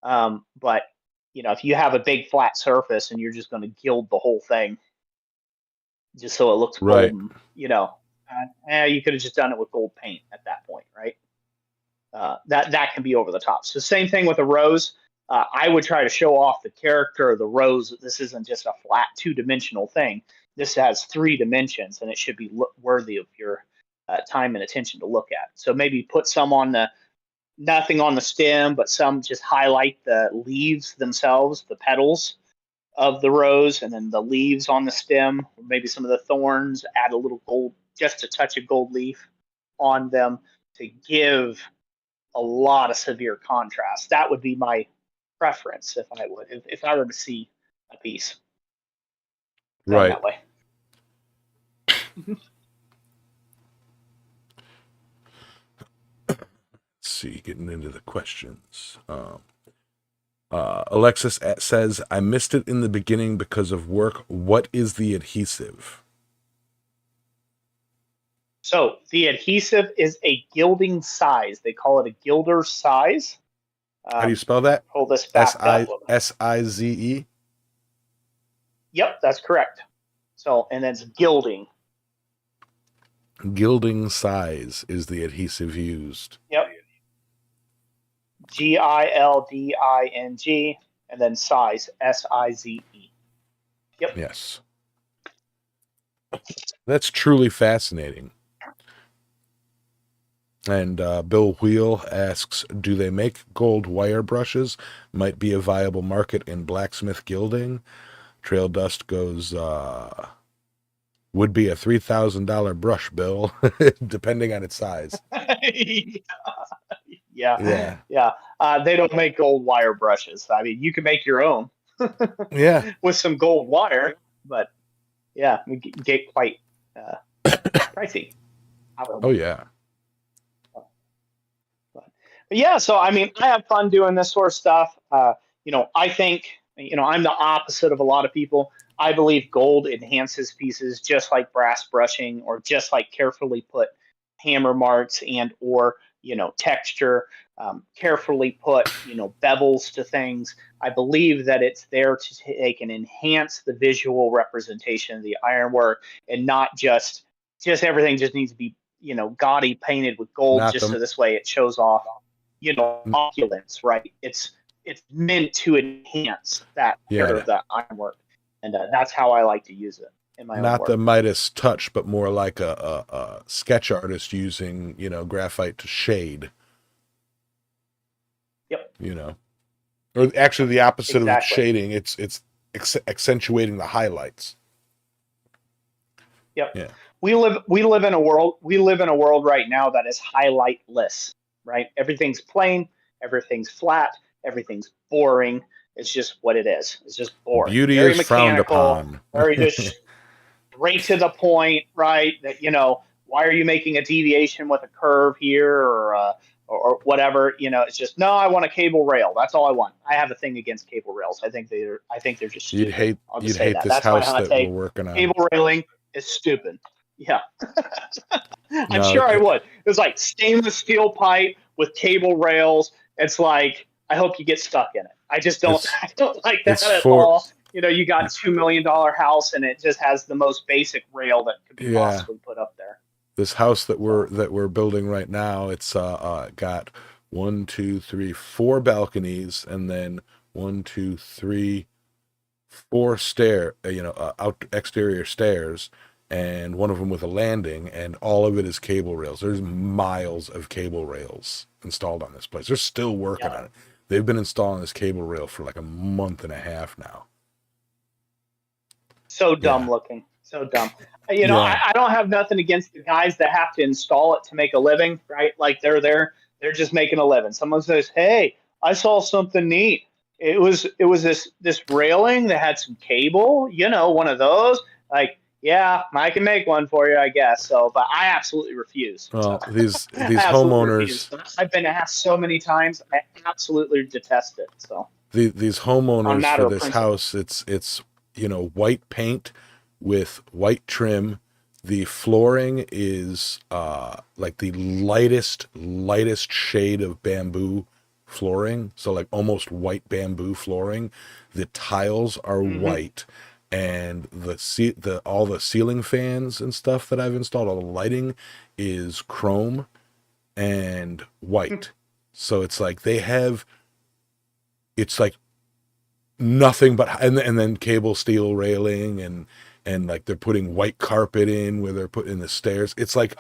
but if you have a big flat surface and you're just going to gild the whole thing just so it looks
Right.
golden, you could have just done it with gold paint at that point, right? That can be over the top. So same thing with a rose. I would try to show off the character of the rose. This isn't just a flat 2-dimensional thing. This has 3 dimensions, and it should be worthy of your time and attention to look at. So maybe put some on nothing on the stem, but some just highlight the leaves themselves, the petals of the rose, and then the leaves on the stem, or maybe some of the thorns, add a little gold, just a touch of gold leaf on them to give a lot of severe contrast. That would be my preference if I were to see a piece done
Right.
that way.
Let's see, getting into the questions. Alexis says, I missed it in the beginning because of work. What is the adhesive?
So the adhesive is a gilding size. They call it a gilder size.
How do you spell that?
Pull this back up.
Size?
Yep, that's correct. So, and it's gilding.
Gilding size is the adhesive used.
Yep. GILDING, and then size, SIZE. Yep.
Yes. That's truly fascinating. And Bill Wheel asks, do they make gold wire brushes? Might be a viable market in blacksmith gilding. Trail Dust goes, would be a $3,000 brush, Bill, depending on its size.
Yeah. They don't make gold wire brushes. I mean, you can make your own.
Yeah.
With some gold wire, but yeah, it can get quite pricey.
Oh, yeah.
But yeah, so I mean, I have fun doing this sort of stuff. I think, I'm the opposite of a lot of people. I believe gold enhances pieces just like brass brushing or just like carefully put hammer marks and or texture, carefully put bevels to things. I believe that it's there to take and enhance the visual representation of the ironwork, and not just everything just needs to be gaudy painted with gold so this way it shows off opulence, right? It's meant to enhance that character of that ironwork, and that's how I like to use it in my own
Not
work.
the Midas touch, but more like a sketch artist using graphite to shade.
Yep.
Or actually the opposite
Exactly.
of shading. It's accentuating the highlights.
Yep.
Yeah.
We live in a world right now that is highlightless, right? Everything's plain, everything's flat, everything's boring. It's just what it is. It's just boring.
Beauty
very
is
mechanical,
frowned upon.
Very just straight to the point, right? That why are you making a deviation with a curve here or whatever? It's just, no, I want a cable rail. That's all I want. I have a thing against cable rails. I think they're just stupid.
You'd hate this
That's
house
my hot
that
take.
we're working on.
Cable railing is stupid. Yeah. I'm sure I would. It's like stainless steel pipe with cable rails. It's like, I hope you get stuck in it. I don't like that at all. you got $2 million house and it just has the most basic rail that could be
Yeah.
possibly put up there.
This house that we're building right now, it's got 1, 2, 3, 4 balconies, and then 1, 2, 3, 4 exterior stairs, and one of them with a landing, and all of it is cable rails. There's miles of cable rails installed on this place. They're still working on it. They've been installing this cable rail for like a month and a half now.
So dumb looking. So dumb. I don't have nothing against the guys that have to install it to make a living, right? Like they're just making a living. Someone says, "Hey, I saw something neat. It was this railing that had some cable, one of those." Like, yeah, I can make one for you, I guess. So, but I absolutely refuse.
Well, these
Refuse.
homeowners,
I've been asked so many times. I absolutely detest it. So
these homeowners for this
principle.
house, it's white paint with white trim. The flooring is like the lightest shade of bamboo flooring, so like almost white bamboo flooring. The tiles are white, and all the ceiling fans and stuff that I've installed, all the lighting is chrome and white. So it's like it's like nothing but, and then cable steel railing, and like they're putting white carpet in where they're putting the stairs. It's like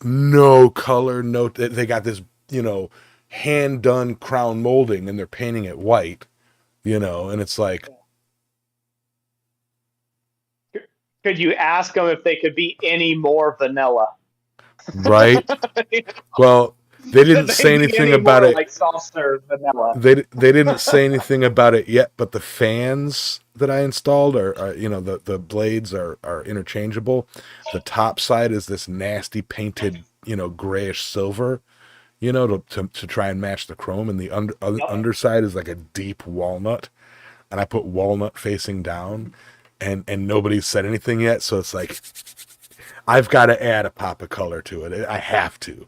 no color, they got this, hand done crown molding, and they're painting it white, and it's like,
could you ask them if they could be any more vanilla?
right? Well, they didn't say anything about it.
Like soft serve vanilla.
They didn't say anything about it yet, but the fans that I installed are the blades are interchangeable. The top side is this nasty painted, grayish silver, to try and match the chrome, and the underside is like a deep walnut, and I put walnut facing down, and nobody said anything yet, so it's like I've got to add a pop of color to it. I have to,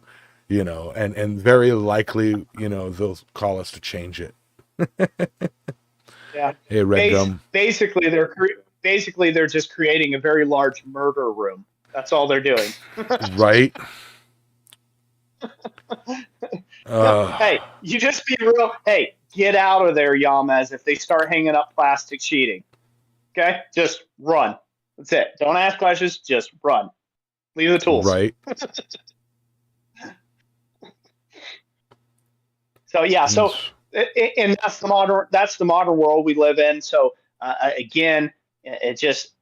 and very likely, they'll call us to change it.
Yeah.
Hey, Red Gum.
Basically, they're just creating a very large murder room. That's all they're doing.
Right.
Hey, you just be real. Hey, get out of there, Yamaz. If they start hanging up plastic sheeting, okay, just run. That's it. Don't ask questions. Just run. Leave the tools.
Right.
So yeah. So and that's the modern world we live in. So again, it just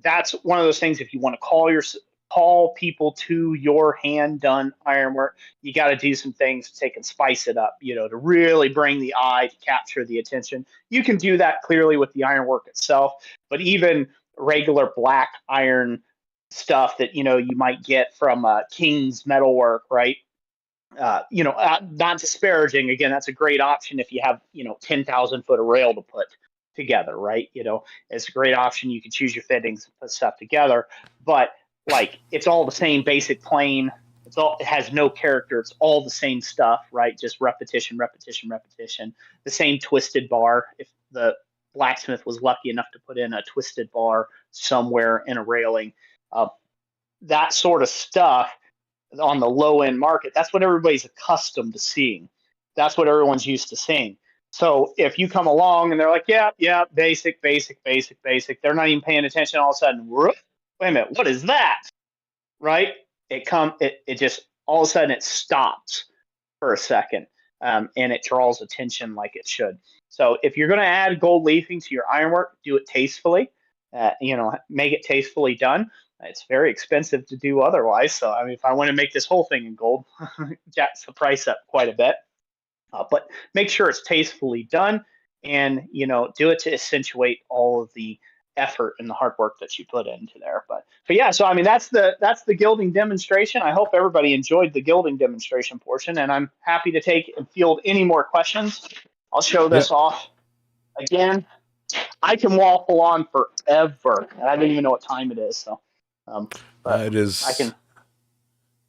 that's one of those things. If you want to call people to your hand done ironwork, you got to do some things to take and spice it up, to really bring the eye, to capture the attention. You can do that clearly with the ironwork itself, but even regular black iron stuff that you might get from King's Metalwork, right? Not disparaging. Again, that's a great option if you have 10,000 foot of rail to put together, right? It's a great option. You can choose your fittings and put stuff together, but like it's all the same basic plane. It has no character. It's all the same stuff, right? Just repetition. The same twisted bar. If the blacksmith was lucky enough to put in a twisted bar somewhere in a railing, that sort of stuff on the low end market, that's what everybody's accustomed to seeing. That's what everyone's used to seeing. So if you come along and they're like, yeah, basic, they're not even paying attention. All of a sudden, wait a minute, what is that? Right? It just all of a sudden it stops for a second, and it draws attention like it should. So if you're going to add gold leafing to your ironwork, do it tastefully. Make it tastefully done. It's very expensive to do otherwise. So I mean, if I want to make this whole thing in gold, jacks the price up quite a bit. But make sure it's tastefully done, and do it to accentuate all of the effort and the hard work that you put into there. But yeah, so I mean that's the gilding demonstration. I hope everybody enjoyed the gilding demonstration portion, and I'm happy to take and field any more questions. I'll show this off again. I can waffle on forever, and I don't even know what time it is. So, but
it is.
I can.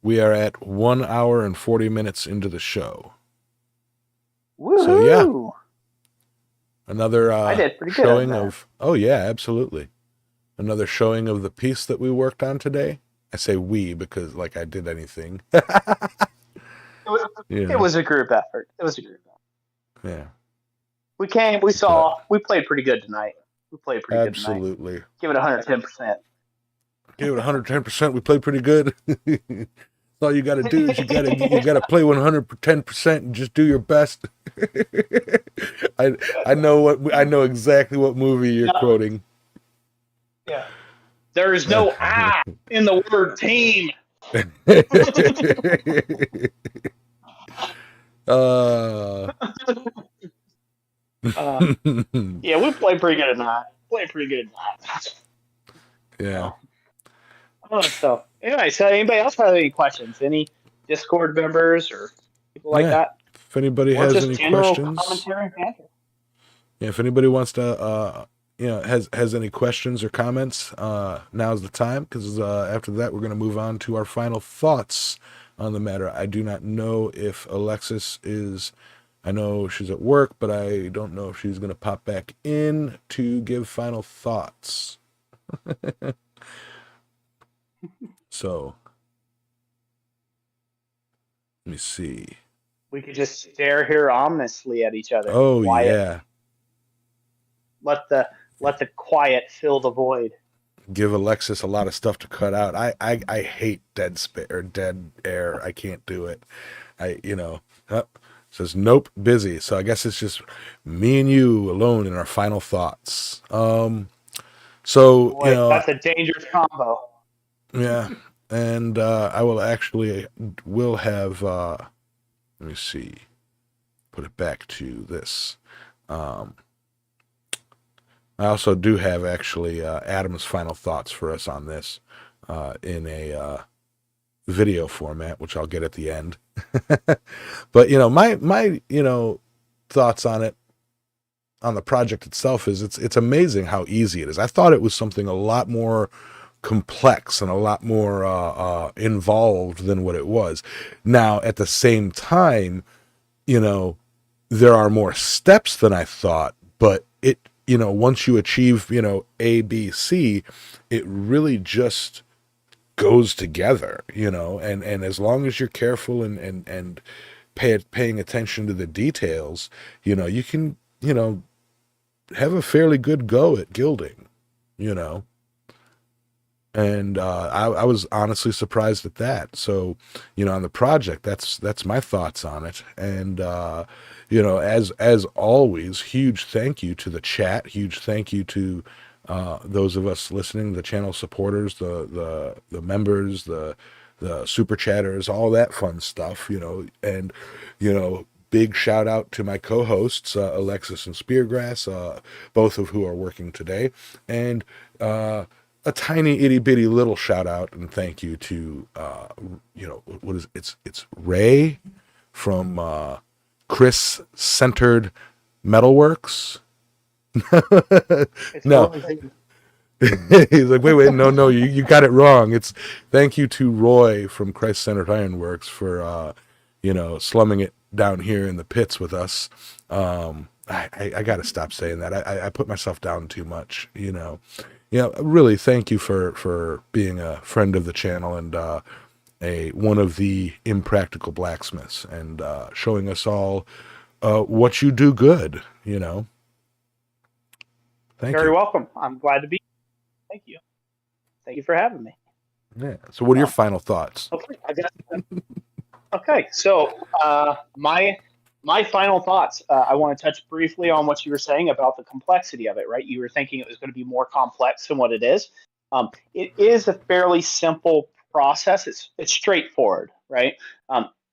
We are at 1 hour and 40 minutes into the show.
Woo-hoo.
So yeah. Another
I did pretty good on
showing
that.
of. Oh yeah, absolutely. Another showing of the piece that we worked on today. I say we because like I did anything.
It was, it
Yeah,
was a group effort. It was a group effort.
yeah.
We came, we
But
saw, we played pretty good tonight. We played pretty good tonight.
absolutely.
Give it 110%.
Gave it 110%. We played pretty good. All you got to do is you got to play 110% and just do your best. I know exactly what movie you're
No,
quoting.
yeah. There is no I in the word team.
uh,
Uh, yeah, we played pretty good tonight. Played pretty good tonight.
yeah.
So, so anyway, so anybody else have any questions? Any Discord members or people like
Yeah.
that?
If anybody
Or
has
just
any
general
questions,
commentary and banter?
yeah, if anybody wants to, has any questions or comments, now's the time because after that we're going to move on to our final thoughts on the matter. I do not know if Alexis is. I know she's at work, but I don't know if she's going to pop back in to give final thoughts. So, let me see.
We could just stare here ominously at each other.
Oh
Quiet.
yeah,
Let the quiet fill the void.
give Alexis a lot of stuff to cut out. I hate dead air. I can't do it. Says nope, busy. So I guess it's just me and you alone in our final thoughts. So
Boy, that's a dangerous combo.
yeah, and I will have. Let me see. Put it back to this. Um, I also do have actually Adam's final thoughts for us on this in a video format, which I'll get at the end. But my thoughts on it, on the project itself, is it's amazing how easy it is. I thought it was something a lot more complex and a lot more involved than what it was. Now, at the same time, there are more steps than I thought, but once you achieve, A, B, C, it really just goes together, and as long as you're careful and paying attention to the details, you can, have a fairly good go at gilding, you know. And I was honestly surprised at that. So, on the project, that's my thoughts on it. And as always, huge thank you to the chat. Huge thank you to those of us listening, the channel supporters, the members, the super chatters, all that fun stuff. And big shout out to my co-hosts, Alexis and Speargrass, both of who are working today, and a tiny itty bitty little shout out and thank you to what is it's Ray from Chris Centered Metalworks. No. He's like, wait, no, you got it wrong. It's thank you to Roy from Christ Centered Ironworks for slumming it down here in the pits with us. I got to stop saying that. I put myself down too much, really thank you for being a friend of the channel and one of the Impractical Blacksmiths and showing us all what you do good, Thank
Very
you.
welcome. I'm glad to be here. Thank you. Thank you for having me.
Yeah. So what are your final thoughts?
Okay, I guess. Okay, so my final thoughts. I want to touch briefly on what you were saying about the complexity of it. Right, you were thinking it was going to be more complex than what it is. It is a fairly simple process. It's straightforward, right?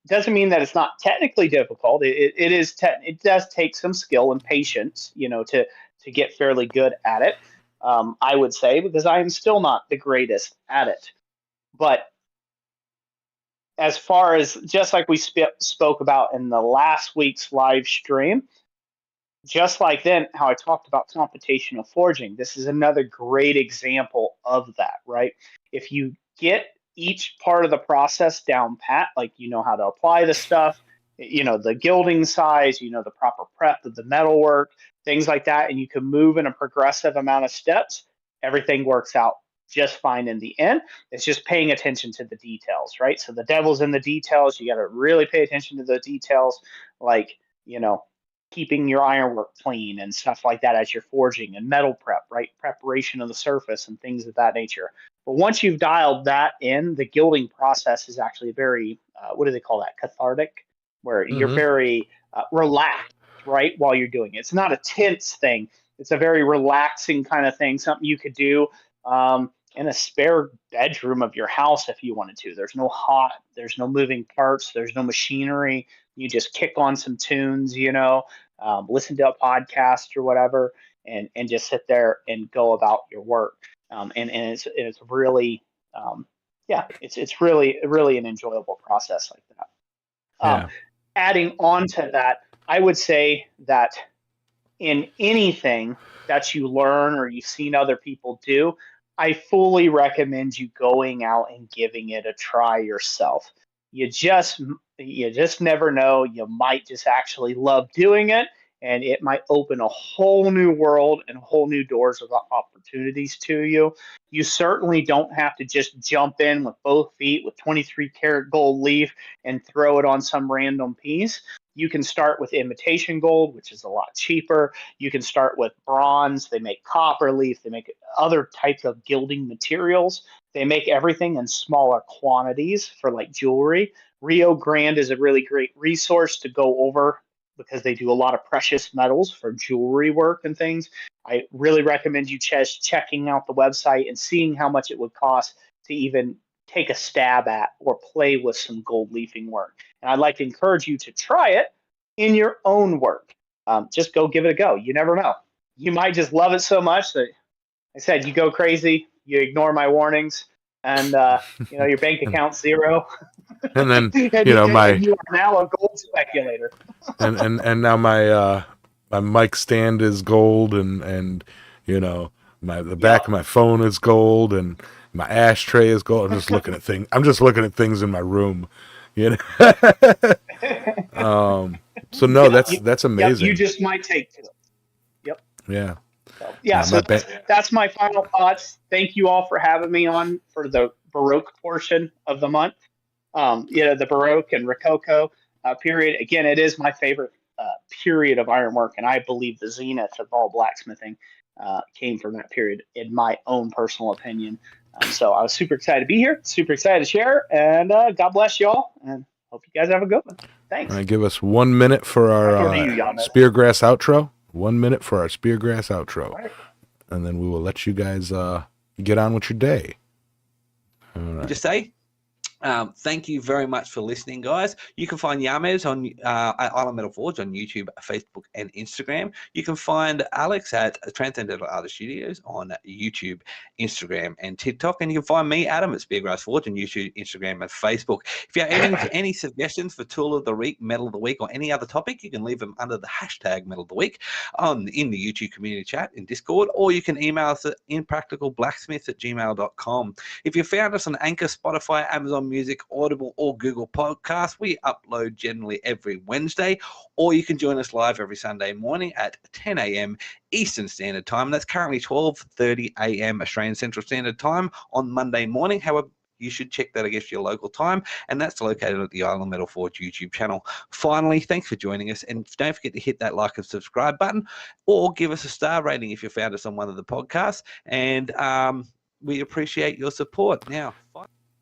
Doesn't mean that it's not technically difficult. It is. It does take some skill and patience, to get fairly good at it. I would say because I am still not the greatest at it, but as far as just like we spoke about in the last week's live stream, just like then how I talked about computational forging, this is another great example of that, right? If you get each part of the process down pat, like you know how to apply the stuff, the gilding size, the proper prep of the metalwork, things like that, and you can move in a progressive amount of steps, everything works out just fine in the end. It's just paying attention to the details, right? So the devil's in the details. You got to really pay attention to the details, like, keeping your ironwork clean and stuff like that as you're forging, and metal prep, right? Preparation of the surface and things of that nature. But once you've dialed that in, the gilding process is actually very, what do they call that? Cathartic, where you're
Mm-hmm.
very relaxed, right? While you're doing it. It's not a tense thing. It's a very relaxing kind of thing, something you could do in a spare bedroom of your house if you wanted to. There's no moving parts, there's no machinery. You just kick on some tunes, listen to a podcast or whatever, and just sit there and go about your work. And it's really, it's really an enjoyable process like that.
Yeah.
Adding on to that, I would say that in anything that you learn or you've seen other people do, I fully recommend you going out and giving it a try yourself. You just never know. You might just actually love doing it, and it might open a whole new world and whole new doors of opportunities to you. You certainly don't have to just jump in with both feet with 23 karat gold leaf and throw it on some random piece. You can start with imitation gold, which is a lot cheaper. You can start with bronze. They make copper leaf. They make other types of gilding materials. They make everything in smaller quantities for like jewelry. Rio Grande is a really great resource to go over because they do a lot of precious metals for jewelry work and things. I really recommend you checking out the website and seeing how much it would cost to even take a stab at or play with some gold leafing work. And I'd like to encourage you to try it in your own work. Just go give it a go. You never know. You might just love it so much that I said you go crazy, you ignore my warnings, and your bank account's zero.
And then
and
you
are now a gold speculator.
and now my mic stand is gold, and the back of my phone is gold, and my ashtray is gold. I'm just looking at things in my room, So no, that's amazing.
You just might take to it. Yep.
Yeah.
So, that's my final thoughts. Thank you all for having me on for the Baroque portion of the month. The Baroque and Rococo period. Again, it is my favorite period of ironwork, and I believe the zenith of all blacksmithing came from that period, in my own personal opinion. So I was super excited to be here, super excited to share, and God bless you all, and hope you guys have a good one. Thanks.
All right, give us 1 minute for our speargrass outro. 1 minute for our speargrass outro. Right. And then we will let you guys get on with your day. All right.
Just say, thank you very much for listening, guys. You can find Yamez on Island Metal Forge on YouTube, Facebook, and Instagram. You can find Alex at Transcendental Artist Studios on YouTube, Instagram, and TikTok. And you can find me, Adam, at Speargrass Forge on YouTube, Instagram, and Facebook. If you have any suggestions for Tool of the Week, Metal of the Week, or any other topic, you can leave them under the hashtag Metal of the Week in the YouTube community chat in Discord, or you can email us at impracticalblacksmiths@gmail.com. If you found us on Anchor, Spotify, Amazon Music, Audible, or Google Podcasts, we upload generally every Wednesday, or you can join us live every Sunday morning at 10 a.m. Eastern Standard Time. That's currently 12:30 a.m. Australian Central Standard Time on Monday morning. However, you should check that against your local time, and that's located at the Island Metal Forge YouTube channel. Finally, thanks for joining us, and don't forget to hit that like and subscribe button, or give us a star rating if you found us on one of the podcasts, and we appreciate your support. Now,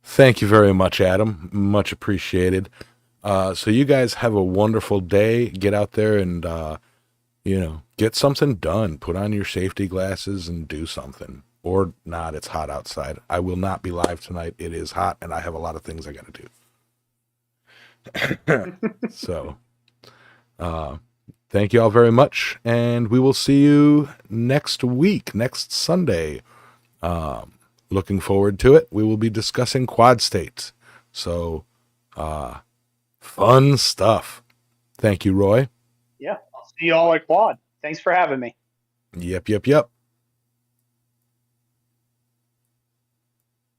thank you very much, Adam. Much appreciated. So you guys have a wonderful day. Get out there and, get something done. Put on your safety glasses and do something. Or not. It's hot outside. I will not be live tonight. It is hot, and I have a lot of things I got to do. So, thank you all very much, and we will see you next week, next Sunday. Looking forward to it. We will be discussing quad states. So, fun stuff. Thank you, Roy.
Yeah, I'll see you all at quad. Thanks for having me.
Yep.